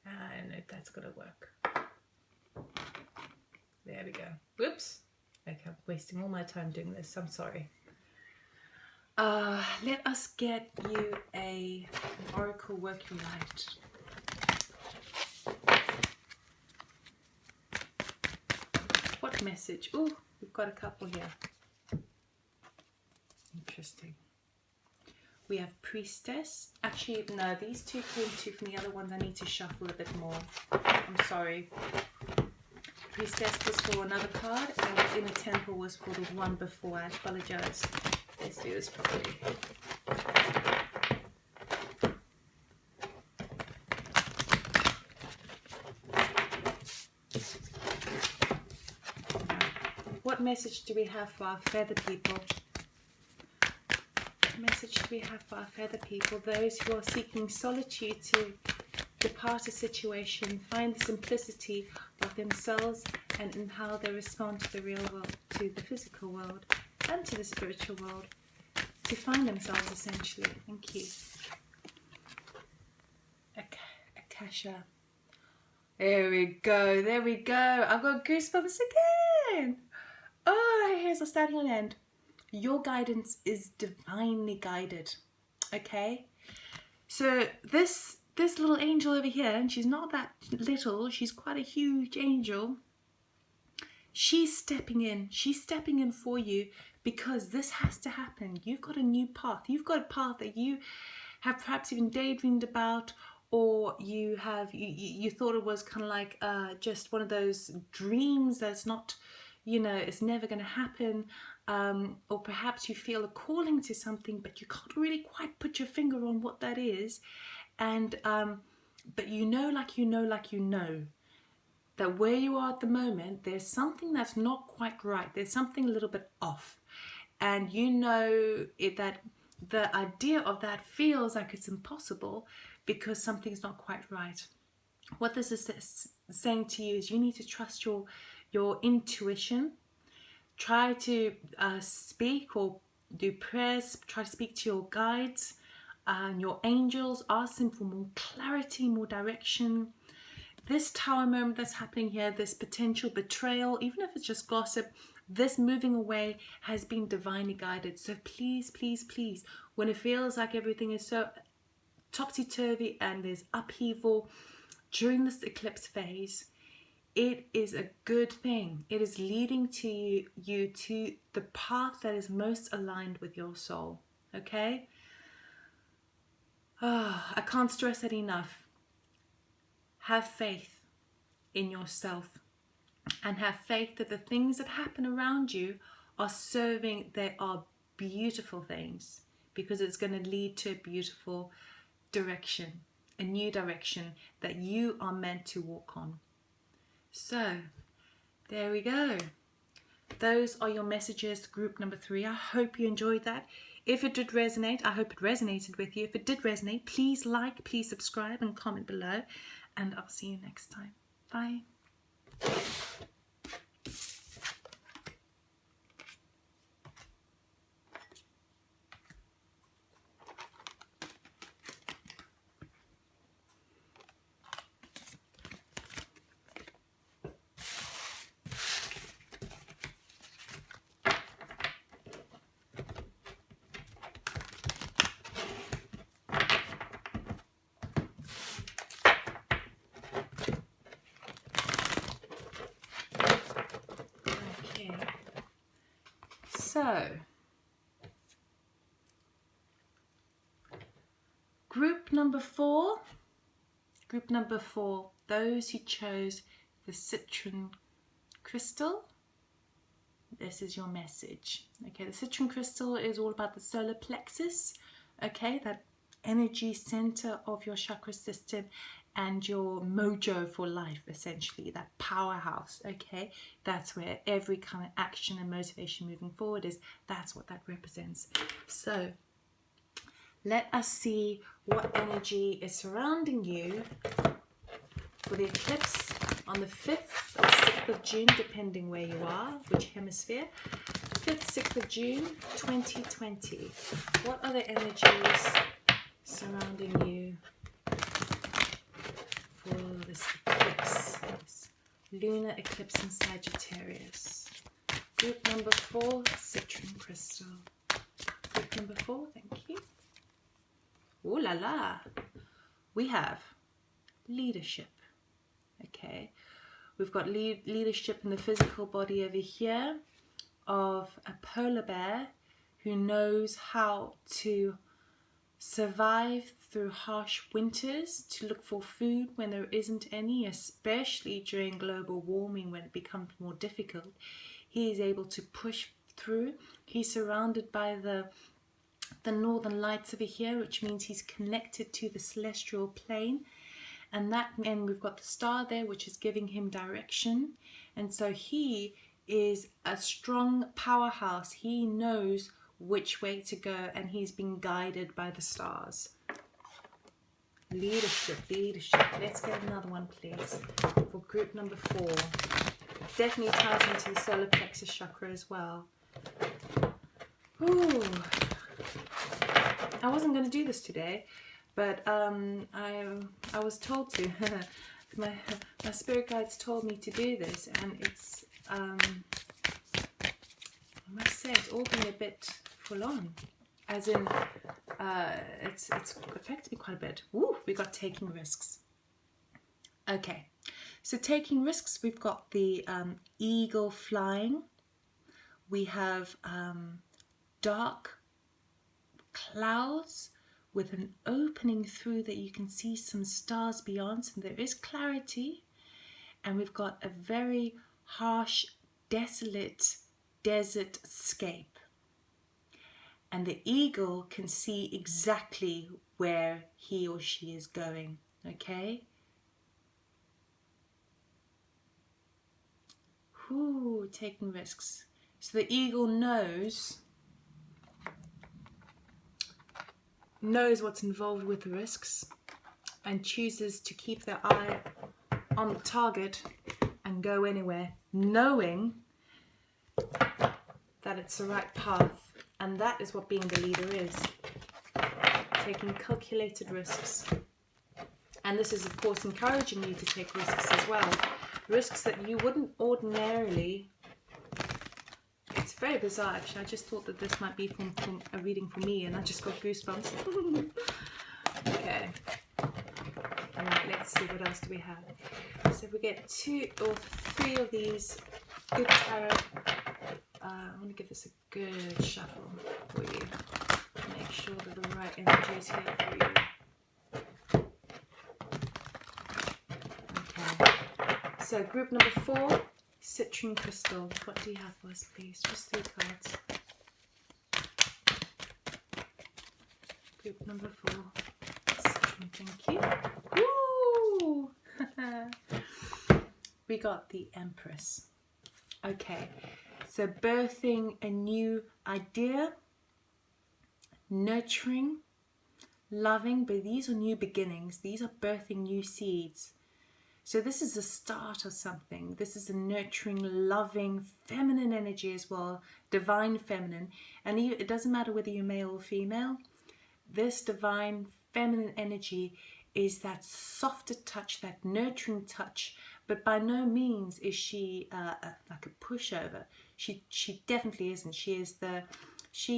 I don't know if that's gonna work. There we go. Whoops. Okay, I'm wasting all my time doing this. I'm sorry. Let us get you an oracle working light. What message? Oh, we've got a couple here. Interesting. We have Priestess. Actually, no, these two came two from the other ones. I need to shuffle a bit more. I'm sorry. Priestess was for another card, and Inner Temple was for the one before. I apologize. Let's do this properly. What message do we have for our feather people? What message do we have for our feather people? Those who are seeking solitude to depart a situation, find the simplicity of themselves and in how they respond to the real world, to the physical world, and to the spiritual world, to find themselves essentially. Thank you. Akasha. There we go, there we go. I've got goosebumps again. Oh, my hairs are standing on end. Your guidance is divinely guided. Okay? So this little angel over here, and she's not that little, she's quite a huge angel. She's stepping in. She's stepping in for you because this has to happen. You've got a new path. You've got a path that you have perhaps even daydreamed about, or you thought it was kind of like just one of those dreams that's not, you know, it's never going to happen. Or perhaps you feel a calling to something, but you can't really quite put your finger on what that is. And but you know that where you are at the moment, there's something that's not quite right. There's something a little bit off, and you know that the idea of that feels like it's impossible because something's not quite right. What this is saying to you is you need to trust your intuition. Try to speak or do prayers. Try to speak to your guides and your angels. Ask them for more clarity, more direction. This tower moment that's happening here, this potential betrayal, even if it's just gossip, this moving away has been divinely guided. So please, please, please, when it feels like everything is so topsy-turvy and there's upheaval during this eclipse phase, it is a good thing. It is leading to you to the path that is most aligned with your soul. Okay? Oh, I can't stress that enough. Have faith in yourself and have faith that the things that happen around you are serving, they are beautiful things, because it's going to lead to a beautiful direction, a new direction that you are meant to walk on. So there we go. Those are your messages, group number 3. I hope you enjoyed that. If it did resonate, I hope it resonated with you. If it did resonate, please like, please subscribe and comment below. And I'll see you next time. Bye. So, group number 4, those who chose the citron crystal, this is your message. Okay, the citron crystal is all about the solar plexus, okay, that energy center of your chakra system and your mojo for life, essentially, that powerhouse. Okay, that's where every kind of action and motivation moving forward is. That's what that represents. So let us see what energy is surrounding you for the eclipse on the 5th or 6th of June, depending where you are, which hemisphere. 5th, 6th of June 2020. What other energies surrounding you for this eclipse, this lunar eclipse in Sagittarius? Group number 4, citrine crystal. Group number 4, thank you. Ooh la la. We have leadership. Okay, we've got leadership in the physical body over here of a polar bear who knows how to survive through harsh winters, to look for food when there isn't any, especially during global warming when it becomes more difficult. He is able to push through. He's surrounded by the northern lights over here, which means he's connected to the celestial plane. And we've got the star there, which is giving him direction. And so he is a strong powerhouse. He knows which way to go, and he's being guided by the stars. Leadership, leadership. Let's get another one, please, for group number 4. Definitely ties into the solar plexus chakra as well. Ooh. I wasn't going to do this today, but I was told to. my spirit guides told me to do this, and it's I must say it's all been a bit full on, as in it's affected me quite a bit. Woo, we got taking risks. Okay, so taking risks, we've got the eagle flying. We have dark clouds with an opening through that you can see some stars beyond, so there is clarity. And we've got a very harsh, desolate desert scape. And the eagle can see exactly where he or she is going, okay? Ooh, taking risks. So the eagle knows what's involved with the risks and chooses to keep their eye on the target and go anywhere, knowing that it's the right path. And that is what being the leader is, taking calculated risks. And this is, of course, encouraging you to take risks as well, risks that you wouldn't ordinarily. It's very bizarre, actually. I just thought that this might be from a reading for me, and I just got goosebumps. Okay. All right, let's see, what else do we have? So if we get 2 or 3 of these good tarot, I want to give this a good shuffle for you. Make sure that the right energy is here for you. Okay. So group number 4. Citrine crystal. What do you have for us, please? Just 3 cards. Group number 4. Citrine, thank you. Woo! We got the Empress. Okay, so birthing a new idea, nurturing, loving, but these are new beginnings. These are birthing new seeds. So this is the start of something. This is a nurturing, loving, feminine energy as well, divine feminine. And it doesn't matter whether you're male or female. This divine feminine energy is that softer touch, that nurturing touch. But by no means is she like a pushover. She definitely isn't. She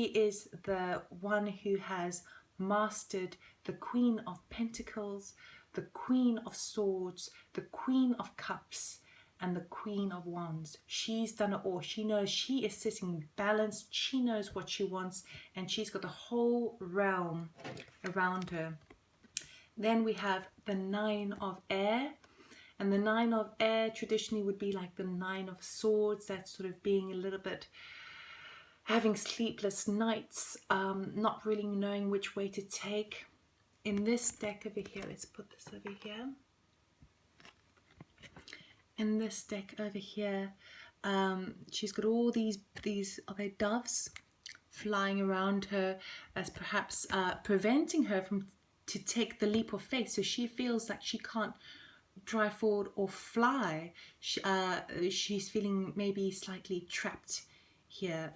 is the one who has mastered the Queen of Pentacles, the Queen of Swords, the Queen of Cups, and the Queen of Wands. She's done it all. She knows she is sitting balanced. She knows what she wants, and she's got the whole realm around her. Then we have the 9 of Air. And the 9 of Air traditionally would be like the 9 of Swords. That's sort of being a little bit, having sleepless nights, not really knowing which way to take. In this deck over here, let's put this over here. In this deck over here, she's got all these are they doves flying around her, as perhaps preventing her from to take the leap of faith. So she feels like she can't drive forward or fly. She's feeling maybe slightly trapped here.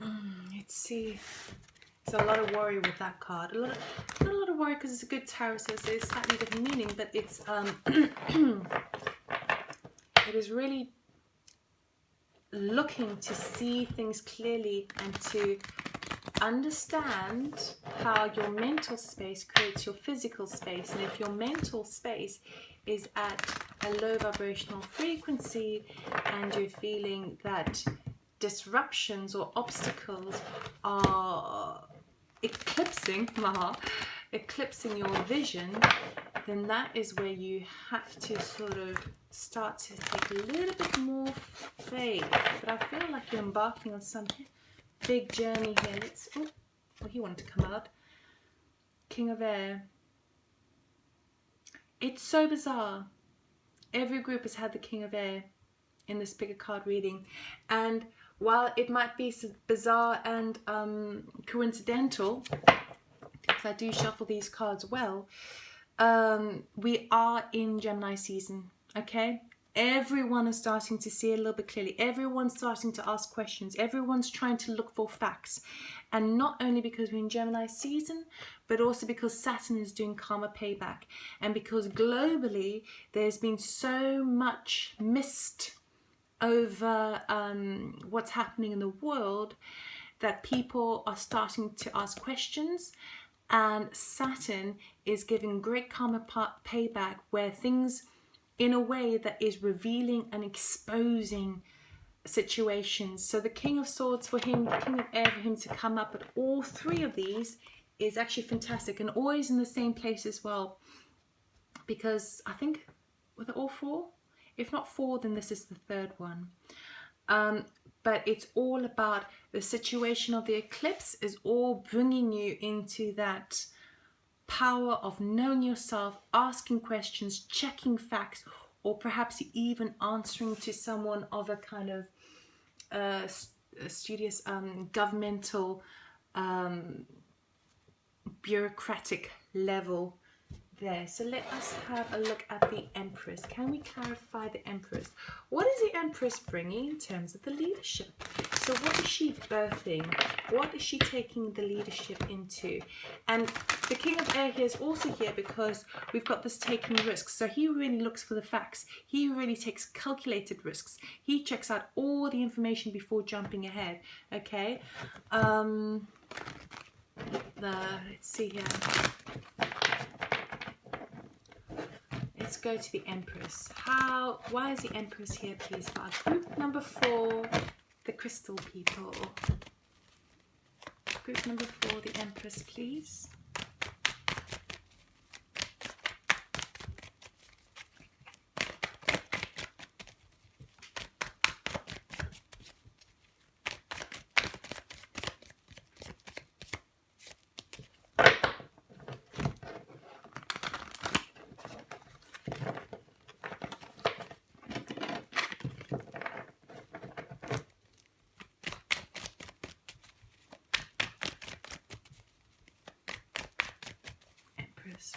Let's see. There's a lot of worry with that card. Not a lot of worry because it's a good tarot, so it's slightly different meaning, but it's it is really looking to see things clearly and to understand how your mental space creates your physical space. And if your mental space is at a low vibrational frequency and you're feeling that disruptions or obstacles are eclipsing your vision, then that is where you have to sort of start to take a little bit more faith. But I feel like you're embarking on some big journey here. Let's, oh, well, he wanted to come out. King of Air. It's so bizarre. Every group has had the King of Air in this pick a card reading, and while it might be bizarre and coincidental, because I do shuffle these cards well, we are in Gemini season, okay? Everyone is starting to see it a little bit clearly. Everyone's starting to ask questions. Everyone's trying to look for facts. And not only because we're in Gemini season, but also because Saturn is doing karma payback. And because globally, there's been so much mist over what's happening in the world that people are starting to ask questions. And Saturn is giving great karma payback where things, in a way that is revealing and exposing situations. So the King of Swords for him, the King of Air for him to come up, but all three of these is actually fantastic, and always in the same place as well, because I think, were they all four? If not four, then this is the third one. But it's all about the situation of the eclipse is all bringing you into that power of knowing yourself, asking questions, checking facts, or perhaps even answering to someone of a kind of studious governmental bureaucratic level there. So let us have a look at the Empress. Can we clarify the Empress? What is the Empress bringing in terms of the leadership? So what is she birthing? What is she taking the leadership into? And the King of Air here is also here because we've got this taking risks. So he really looks for the facts. He really takes calculated risks. He checks out all the information before jumping ahead. Okay. Let's see here. Let's go to the Empress. Why is the Empress here, please? For our group number 4, the crystal people. Group number 4, the Empress, please.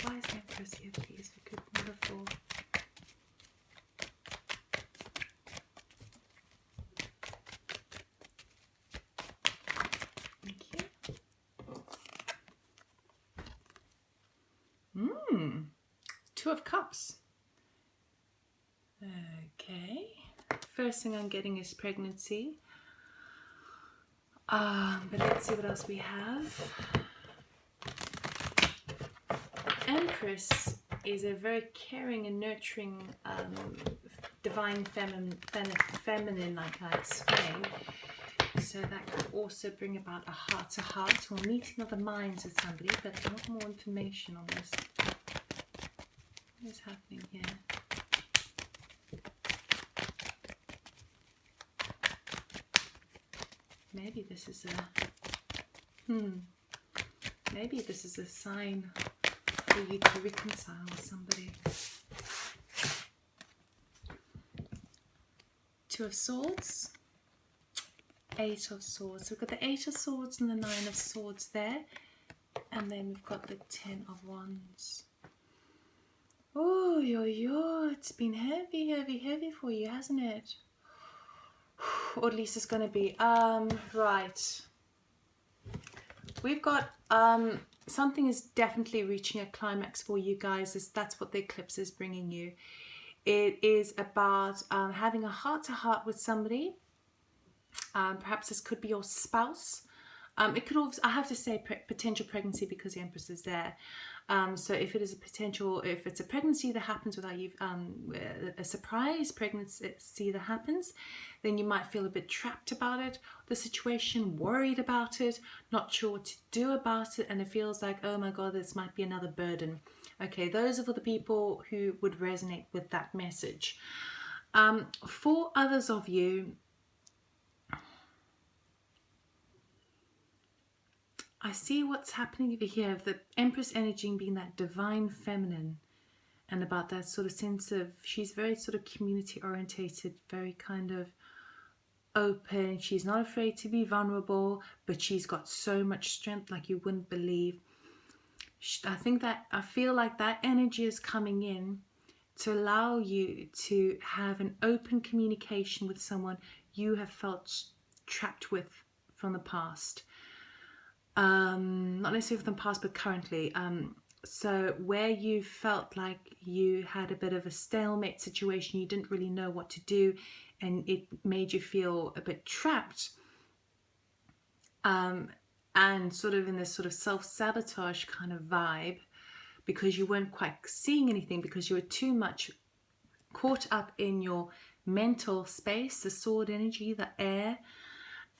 Why is the Empress here, please, for group number 4? Thank you. 2 of Cups. Okay. First thing I'm getting is pregnancy. But let's see what else we have. Empress is a very caring and nurturing, divine feminine, like I explained. So that could also bring about a heart-to-heart or meeting of the minds with somebody, but I want more information on this. What is happening here? Maybe this is maybe this is a sign for you to reconcile with somebody. 2 of Swords, 8 of Swords. We've got the 8 of Swords and the 9 of Swords there, and then we've got the 10 of Wands. Oh, it's been heavy for you, hasn't it? or at least it's going to be. Right. We've got something is definitely reaching a climax for you guys. That's what the eclipse is bringing you. It is about having a heart-to-heart with somebody. Perhaps this could be your spouse. It could also, I have to say, potential pregnancy because the Empress is there. So if it is a potential, if it's a pregnancy that happens without you, a surprise pregnancy that happens, then you might feel a bit trapped about it, the situation, worried about it, not sure what to do about it, and it feels like, oh my God, this might be another burden. Okay, those are for the people who would resonate with that message. For others of you, I see what's happening over here of the Empress energy being that divine feminine, and about that sort of sense of, she's very sort of community orientated, very kind of open. She's not afraid to be vulnerable, but she's got so much strength like you wouldn't believe. I feel like that energy is coming in to allow you to have an open communication with someone you have felt trapped with from the past. Not necessarily from the past, but currently. So where you felt like you had a bit of a stalemate situation, you didn't really know what to do, and it made you feel a bit trapped, and sort of in this sort of self-sabotage kind of vibe, because you weren't quite seeing anything, because you were too much caught up in your mental space, the sword energy, the air.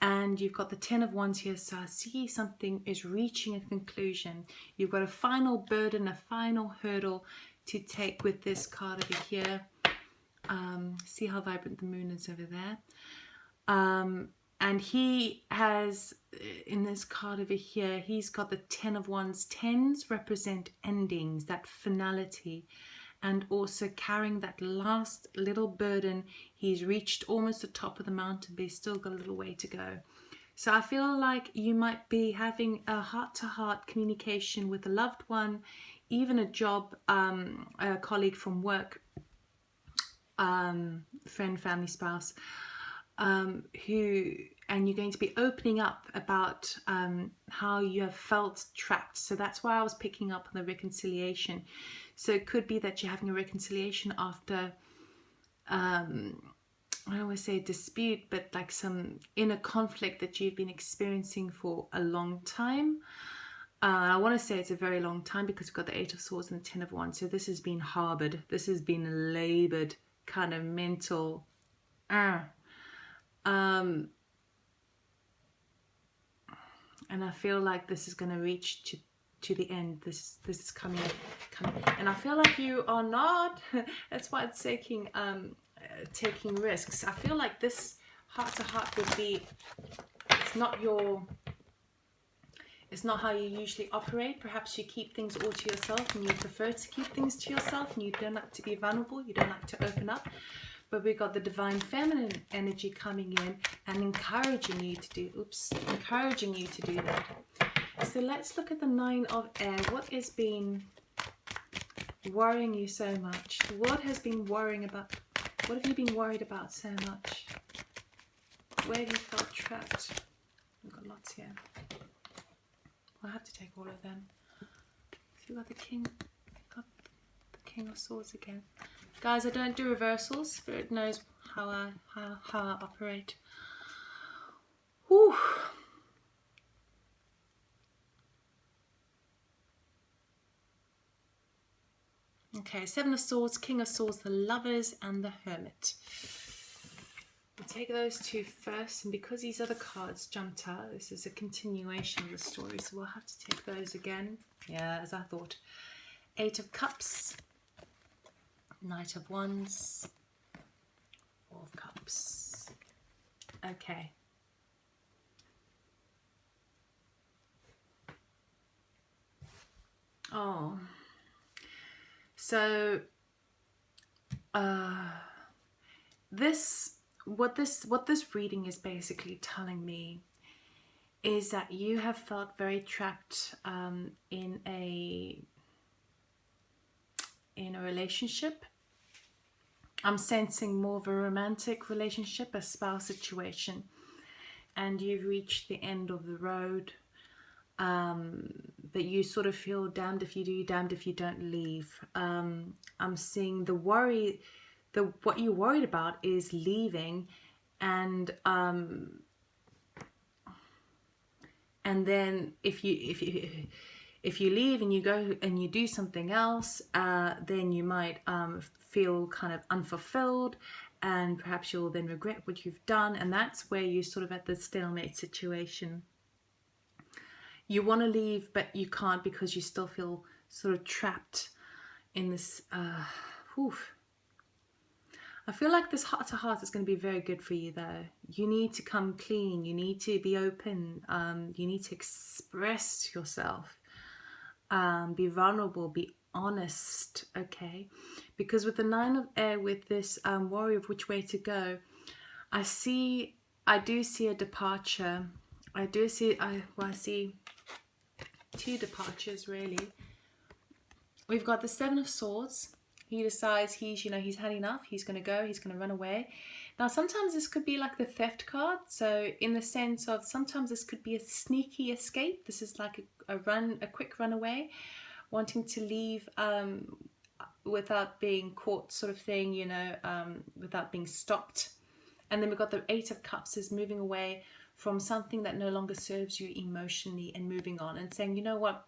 And you've got the 10 of Wands here, so I see something is reaching a conclusion. You've got a final burden, a final hurdle to take with this card over here. See how vibrant the moon is over there. And he has, in this card over here, he's got the 10 of Wands. 10s represent endings, that finality, and also carrying that last little burden. He's reached almost the top of the mountain, but he's still got a little way to go. So I feel like you might be having a heart-to-heart communication with a loved one, even a job, a colleague from work, friend, family, spouse, and you're going to be opening up about how you have felt trapped. So that's why I was picking up on the reconciliation. So it could be that you're having a reconciliation after, I don't want to say dispute, but like some inner conflict that you've been experiencing for a long time. I want to say it's a very long time, because we've got the 8 of Swords and the 10 of Wands. So this has been harbored. This has been labored, kind of mental. And I feel like this is going to reach to the end. This is coming, and I feel like you are not. That's why it's taking risks. I feel like this heart-to-heart would be, it's not how you usually operate. Perhaps you keep things all to yourself, and you prefer to keep things to yourself, and you don't like to be vulnerable, you don't like to open up. But we've got the divine feminine energy coming in and encouraging you to do that. So let's look at the 9 of Air. What has been worrying you so much? What has been worrying about? What have you been worried about so much? Where have you felt trapped? We've got lots here. I'll have to take all of them. We've got the King of Swords again. Guys, I don't do reversals. Spirit knows how I operate. Whew. Okay, 7 of Swords, King of Swords, the Lovers, and the Hermit. We'll take those two first, and because these other cards jumped out, this is a continuation of the story, so we'll have to take those again. Yeah, as I thought. 8 of Cups, Knight of Wands, 4 of Cups. Okay. Oh. So, what this reading is basically telling me is that you have felt very trapped in a relationship, I'm sensing more of a romantic relationship, a spouse situation, and you've reached the end of the road. But you sort of feel damned if you do, damned if you don't leave. I'm seeing the worry, what you're worried about is leaving, and then if you leave and you go and you do something else, then you might feel kind of unfulfilled, and perhaps you'll then regret what you've done, and that's where you're sort of at the stalemate situation. You want to leave, but you can't because you still feel sort of trapped in this. I feel like this heart to heart is going to be very good for you, though. You need to come clean. You need to be open. You need to express yourself. Be vulnerable. Be honest. Okay, because with the Nine of Air, with this worry of which way to go, I do see a departure. I see two departures, really. We've got the Seven of Swords. He decides he's had enough. He's going to go. He's going to run away. Now, sometimes this could be like the theft card. So in the sense of sometimes this could be a sneaky escape. This is like a quick runaway, wanting to leave without being caught, sort of thing, without being stopped. And then we've got the Eight of Cups, is moving away from something that no longer serves you emotionally and moving on and saying, you know what,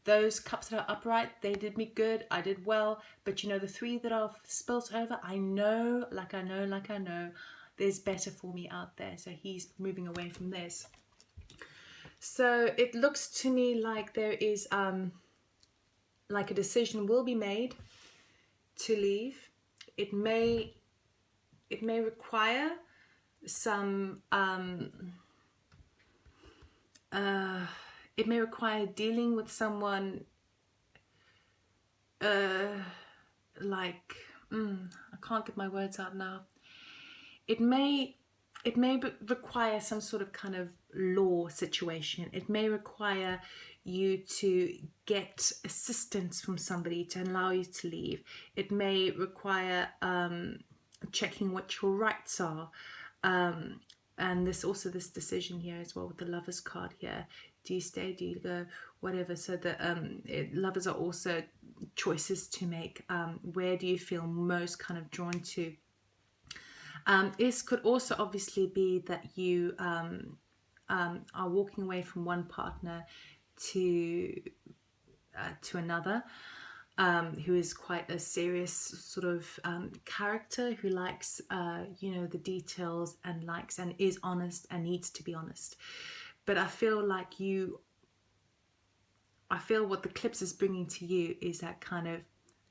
those cups that are upright, they did me good, I did well, but the three that are spilt over, I know, there's better for me out there. So he's moving away from this. So it looks to me like there is like a decision will be made to leave. It may require some it may require dealing with someone I can't get my words out now. It may require some sort of kind of law situation. It may require you to get assistance from somebody to allow you to leave. It may require checking what your rights are, and there's also this decision here as well with the Lovers card here. Do you stay, do you go, whatever. So the lovers are also choices to make. Where do you feel most kind of drawn to? This could also obviously be that you are walking away from one partner to another, who is quite a serious sort of character, who likes the details and likes and is honest and needs to be honest. But I feel like what the eclipse is bringing to you is that kind of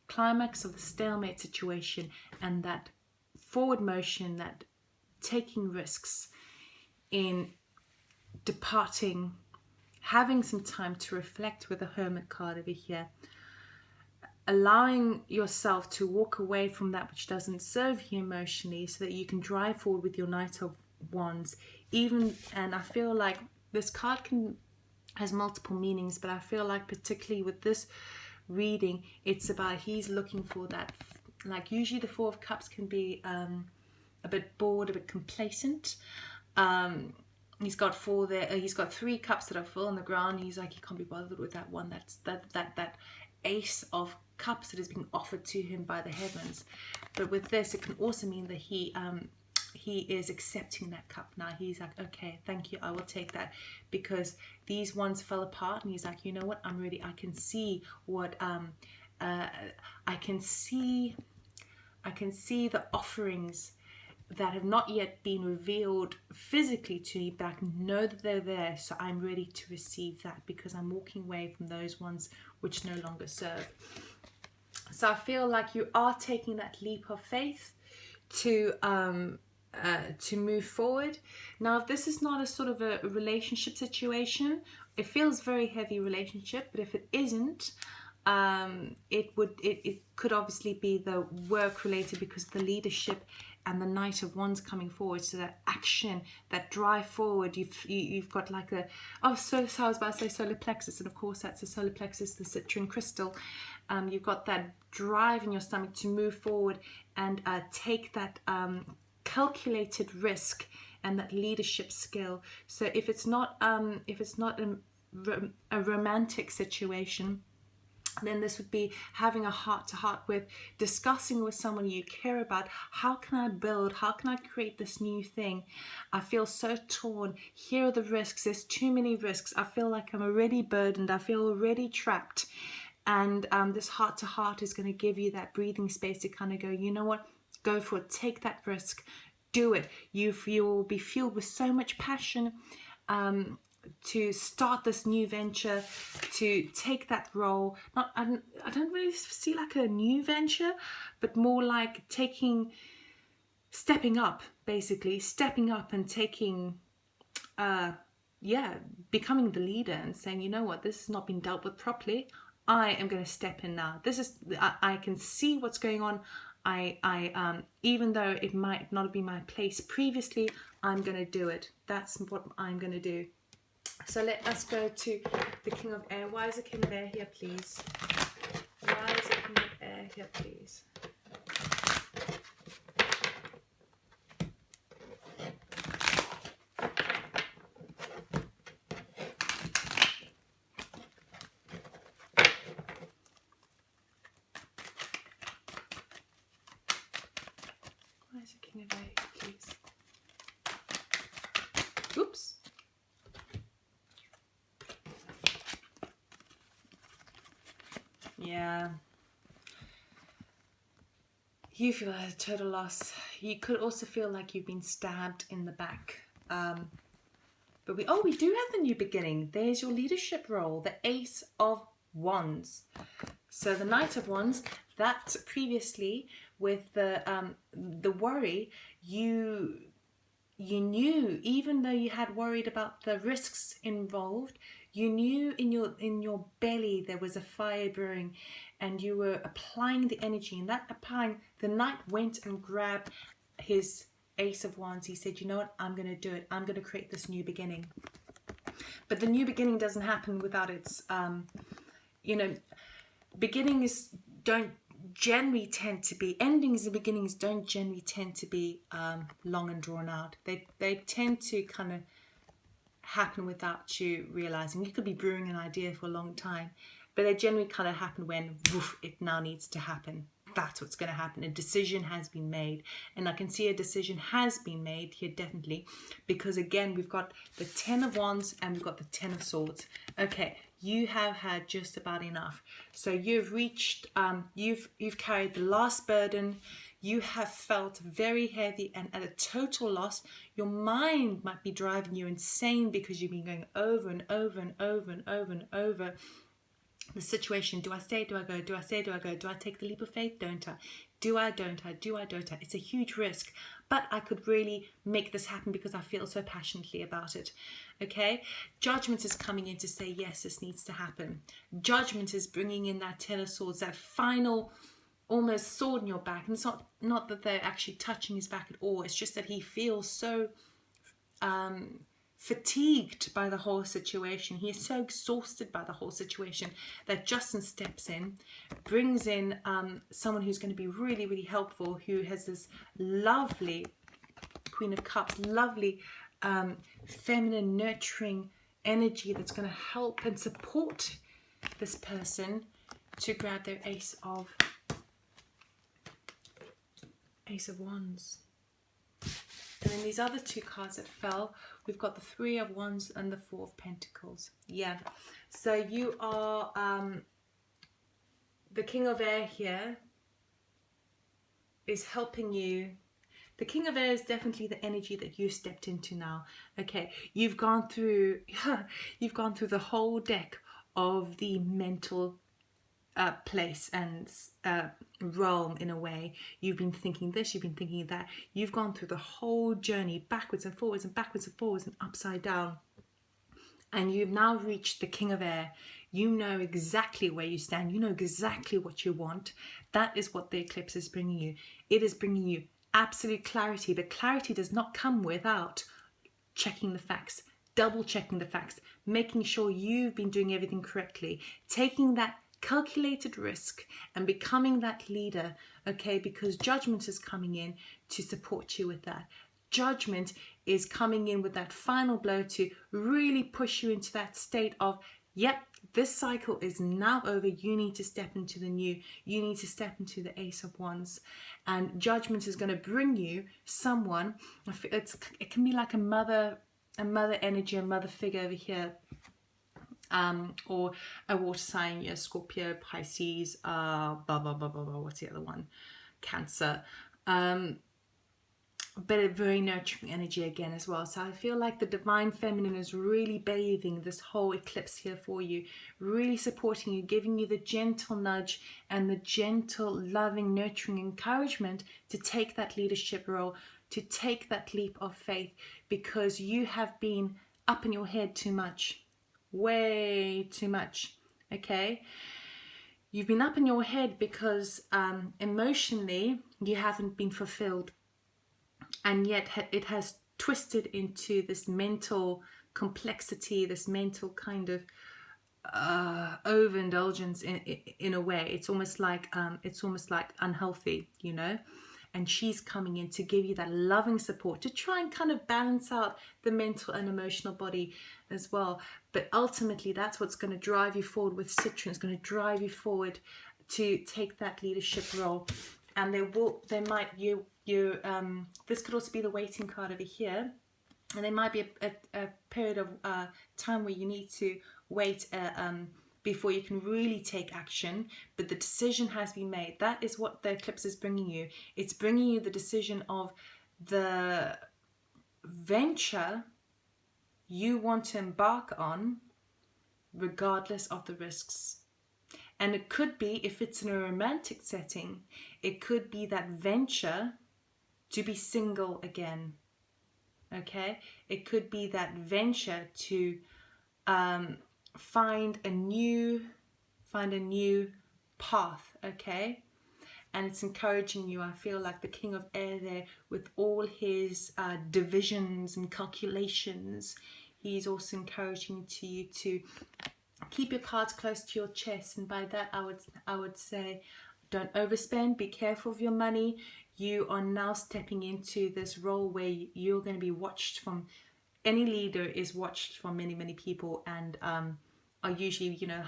climax of the stalemate situation, and that forward motion, that taking risks in departing, having some time to reflect with the Hermit card over here, allowing yourself to walk away from that which doesn't serve you emotionally so that you can drive forward with your Knight of Wands. And I feel like this card has multiple meanings, but I feel like particularly with this reading, it's about he's looking for that, like usually the Four of Cups can be a bit bored, a bit complacent. He's got four there. He's got three cups that are full on the ground. He's like, he can't be bothered with that one. That's that Ace of Cups that is being offered to him by the heavens. But with this, it can also mean that he is accepting that cup now. He's like, okay, thank you, I will take that, because these ones fell apart, and he's like, you know what, I'm ready. I can see what I can see the offerings that have not yet been revealed physically to me, but I can know that they're there, so I'm ready to receive that, because I'm walking away from those ones which no longer serve. So I feel like you are taking that leap of faith to move forward. Now, if this is not a sort of a relationship situation, it feels very heavy relationship, but if it isn't, it could obviously be the work related, because the leadership and the Knight of Wands coming forward. So that action, that drive forward, you've got like a, so I was about to say solar plexus, and of course that's the solar plexus, the citrine crystal. You've got that drive in your stomach to move forward and take that calculated risk and that leadership skill. So if it's not a romantic situation, then this would be having a heart-to-heart with, discussing with someone you care about, how can I build, how can I create this new thing? I feel so torn. Here are the risks. There's too many risks. I feel like I'm already burdened. I feel already trapped. And this heart-to-heart is going to give you that breathing space to kind of go, you know what, go for it, take that risk, do it. You will be fueled with so much passion to start this new venture, to take that role. I don't really see like a new venture, but more like stepping up, basically stepping up and taking becoming the leader and saying, you know what, this has not been dealt with properly. I am going to step in now. I can see what's going on. I even though it might not have been my place previously, I'm going to do it. That's what I'm going to do. So let us go to the King of Air. Why is the King of Air here, please? Why is the King of Air here, please? Why is the King of Air here, please? Oops. Yeah. You feel a total loss. You could also feel like you've been stabbed in the back. But we do have the new beginning. There's your leadership role, the Ace of Wands. So the Knight of Wands, that previously with the worry, you knew, even though you had worried about the risks involved, you knew in your belly there was a fire brewing, and you were applying the energy. And that applying, the Knight went and grabbed his Ace of Wands. He said, you know what, I'm going to do it. I'm going to create this new beginning. But the new beginning doesn't happen without its, beginnings don't generally tend to be, endings and beginnings don't generally tend to be long and drawn out. They tend to kind of happen without you realizing. You could be brewing an idea for a long time, but they generally kind of happen when woof, it now needs to happen. That's what's going to happen. A decision has been made, and I can see a decision has been made here, definitely, because again we've got the 10 of Wands and we've got the 10 of Swords. Okay, you have had just about enough. So you've reached, you've carried the last burden. You have felt very heavy and at a total loss. Your mind might be driving you insane because you've been going over and over and over and over and over the situation. Do I stay? Do I go? Do I stay? Do I go? Do I take the leap of faith? Don't I? Do I? Don't I? Do I? Don't I? It's a huge risk, but I could really make this happen because I feel so passionately about it. Okay, Judgment is coming in to say, yes, this needs to happen. Judgment is bringing in that 10 of Swords, that final almost sword in your back. And it's not that they're actually touching his back at all. It's just that he feels so fatigued by the whole situation. He is so exhausted by the whole situation that Justin steps in, brings in someone who's going to be really, really helpful, who has this lovely Queen of Cups, lovely feminine, nurturing energy that's going to help and support this person to grab their Ace of Wands. And then these other two cards that fell, we've got the 3 of Wands and the 4 of Pentacles. Yeah, so you are the King of Air here is helping you. The King of Air is definitely the energy that you stepped into now. Okay, you've gone through the whole deck of the mental place and realm in a way. You've been thinking this, you've been thinking that. You've gone through the whole journey backwards and forwards and backwards and forwards and upside down. And you've now reached the King of Air. You know exactly where you stand. You know exactly what you want. That is what the eclipse is bringing you. It is bringing you absolute clarity. But clarity does not come without checking the facts, double checking the facts, making sure you've been doing everything correctly, taking that calculated risk and becoming that leader, okay? Because judgment is coming in to support you with that. Judgment is coming in with that final blow to really push you into that state of, yep, this cycle is now over. You need to step into the new. You need to step into the Ace of Wands. And judgment is going to bring you someone. It can be like a mother energy, a mother figure over here. Or a water sign, yeah, Scorpio, Pisces, blah, blah, blah, blah, blah. What's the other one? Cancer. But a very nurturing energy again as well. So I feel like the divine feminine is really bathing this whole eclipse here for you, really supporting you, giving you the gentle nudge and the gentle, loving, nurturing encouragement to take that leadership role, to take that leap of faith, because you have been up in your head too much, way too much, okay? You've been up in your head because emotionally you haven't been fulfilled. And yet it has twisted into this mental complexity, this mental kind of overindulgence in a way. It's almost like unhealthy, you know. And she's coming in to give you that loving support to try and kind of balance out the mental and emotional body as well. But ultimately, that's what's going to drive you forward with Citrine. It's going to drive you forward to take that leadership role. And this could also be the waiting card over here, and there might be a period of time where you need to wait before you can really take action, but the decision has been made. That is what the eclipse is bringing you. It's bringing you the decision of the venture you want to embark on, regardless of the risks. And it could be, if it's in a romantic setting, it could be that venture to be single again, okay? It could be that venture to find a new path, okay? And it's encouraging you. I feel like the King of Air there, with all his divisions and calculations, he's also encouraging you to keep your cards close to your chest. And by that I would say, don't overspend, be careful of your money. You are now stepping into this role where you're going to be watched from, any leader is watched from many people, and are usually, you know,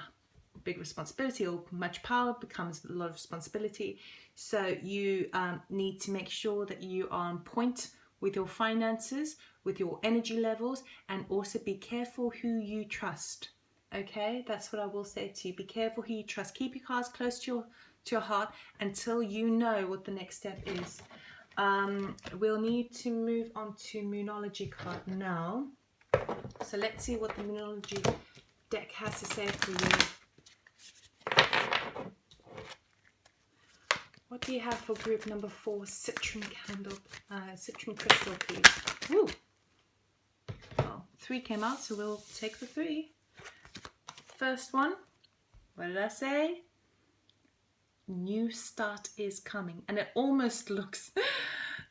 big responsibility, or much power becomes a lot of responsibility. So you need to make sure that you are on point with your finances, with your energy levels, and also be careful who you trust. Okay, that's what I will say to you. Be careful who you trust. Keep your cards close to your heart until you know what the next step is. We'll need to move on to Moonology card now. So let's see what the Moonology deck has to say for you. What do you have for group number 4, Citrine Candle, Citrine Crystal, please? Woo! Well, 3 came out, so we'll take the 3. First one, what did I say? New start is coming. And it almost looks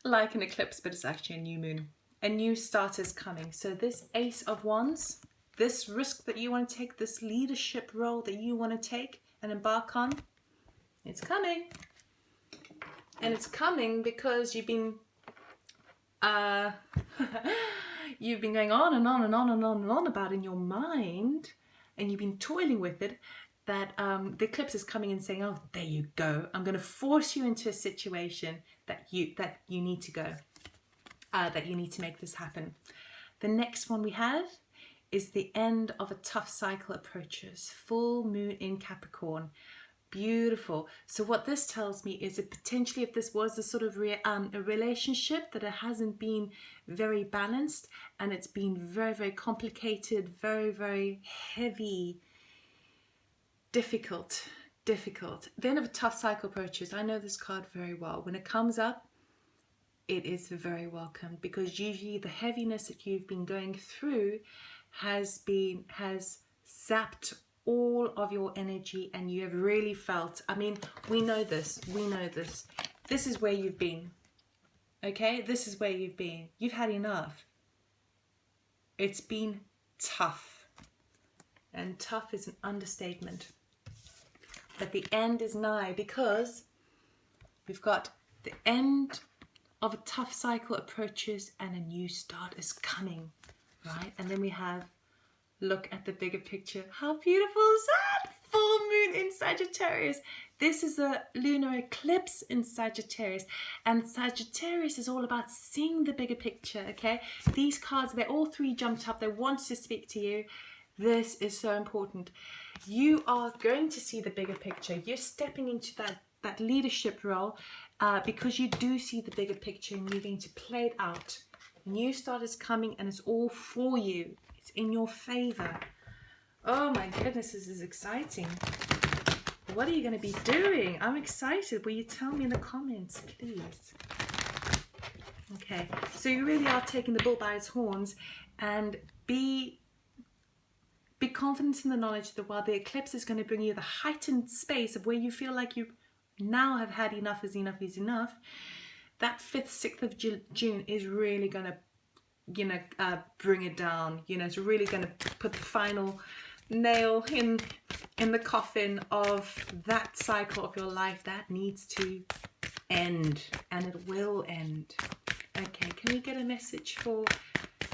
like an eclipse, but it's actually a new moon. A new start is coming. So this Ace of Wands, this risk that you want to take, this leadership role that you want to take and embark on, it's coming. And it's coming because you've been you've been going on and on and on and on and on about in your mind, and you've been toiling with it, that the eclipse is coming and saying, oh, there you go. I'm going to force you into a situation that you need to go, that you need to make this happen. The next one we have is the end of a tough cycle approaches. Full moon in Capricorn. Beautiful. So what this tells me is that potentially, if this was a sort of a relationship that it hasn't been very balanced, and it's been very complicated, very heavy, difficult. The end of a tough cycle approaches. I know this card very well. When it comes up, it is very welcome, because usually the heaviness that you've been going through has zapped all of your energy, and you have really felt, I mean, we know this, this is where you've been, Okay, this is where you've been. You've had enough. It's been tough. And tough is an understatement. But the end is nigh, because we've got the end of a tough cycle approaches and a new start is coming, right? And then we have, look at the bigger picture. How beautiful is that? Full moon in Sagittarius. This is a lunar eclipse in Sagittarius, and Sagittarius is all about seeing the bigger picture, okay? These cards, they're all three jumped up. They want to speak to you. This is so important. You are going to see the bigger picture. You're stepping into that leadership role because you do see the bigger picture, and you're going to play it out. A new start is coming, and it's all for you. It's in your favor. Oh my goodness, this is exciting. What are you going to be doing? I'm excited. Will you tell me in the comments, please? Okay, so you really are taking the bull by its horns, and be confident in the knowledge that while the eclipse is going to bring you the heightened space of where you feel like you now have had enough is enough is enough, that 5th, 6th of June is really going to, bring it down. It's really going to put the final nail in the coffin of that cycle of your life that needs to end, and it will end. Okay, can we get a message for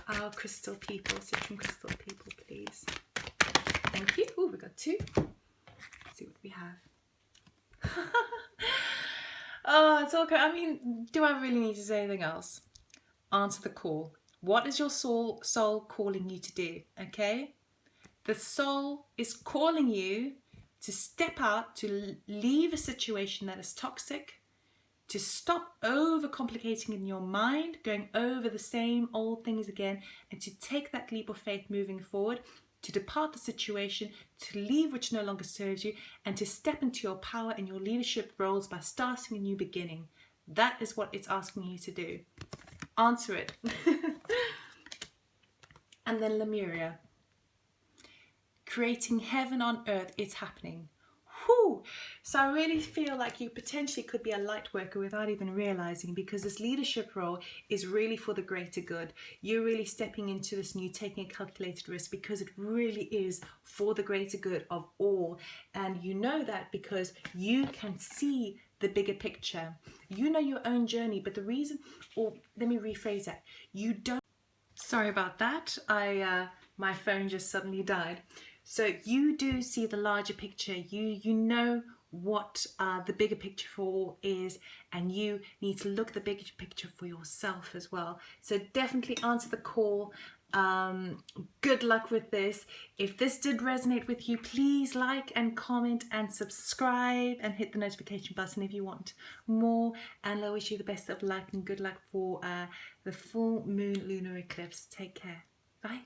our crystal people, Citron crystal people, please? Thank you. Oh, we got 2. Let's see what we have. Oh, it's all good. I mean, do I really need to say anything else? Answer the call. What is your soul calling you to do? Okay? The soul is calling you to step out, to leave a situation that is toxic, to stop overcomplicating in your mind, going over the same old things again, and to take that leap of faith moving forward, to depart the situation, to leave which no longer serves you, and to step into your power and your leadership roles by starting a new beginning. That is what it's asking you to do. Answer it. And then Lemuria. Creating heaven on earth, it's happening. Whew. So I really feel like you potentially could be a light worker without even realizing, because this leadership role is really for the greater good. You're really stepping into this new, taking a calculated risk, because it really is for the greater good of all. And you know that because you can see the bigger picture. You know your own journey, but the reason, or let me rephrase that, you don't. Sorry about that. My phone just suddenly died. So you do see the larger picture. You know what the bigger picture for is, and you need to look at the bigger picture for yourself as well. So definitely answer the call. Good luck with this. If this did resonate with you, please like and comment and subscribe and hit the notification button if you want more. And I wish you the best of luck and good luck for the full moon lunar eclipse. Take care. Bye.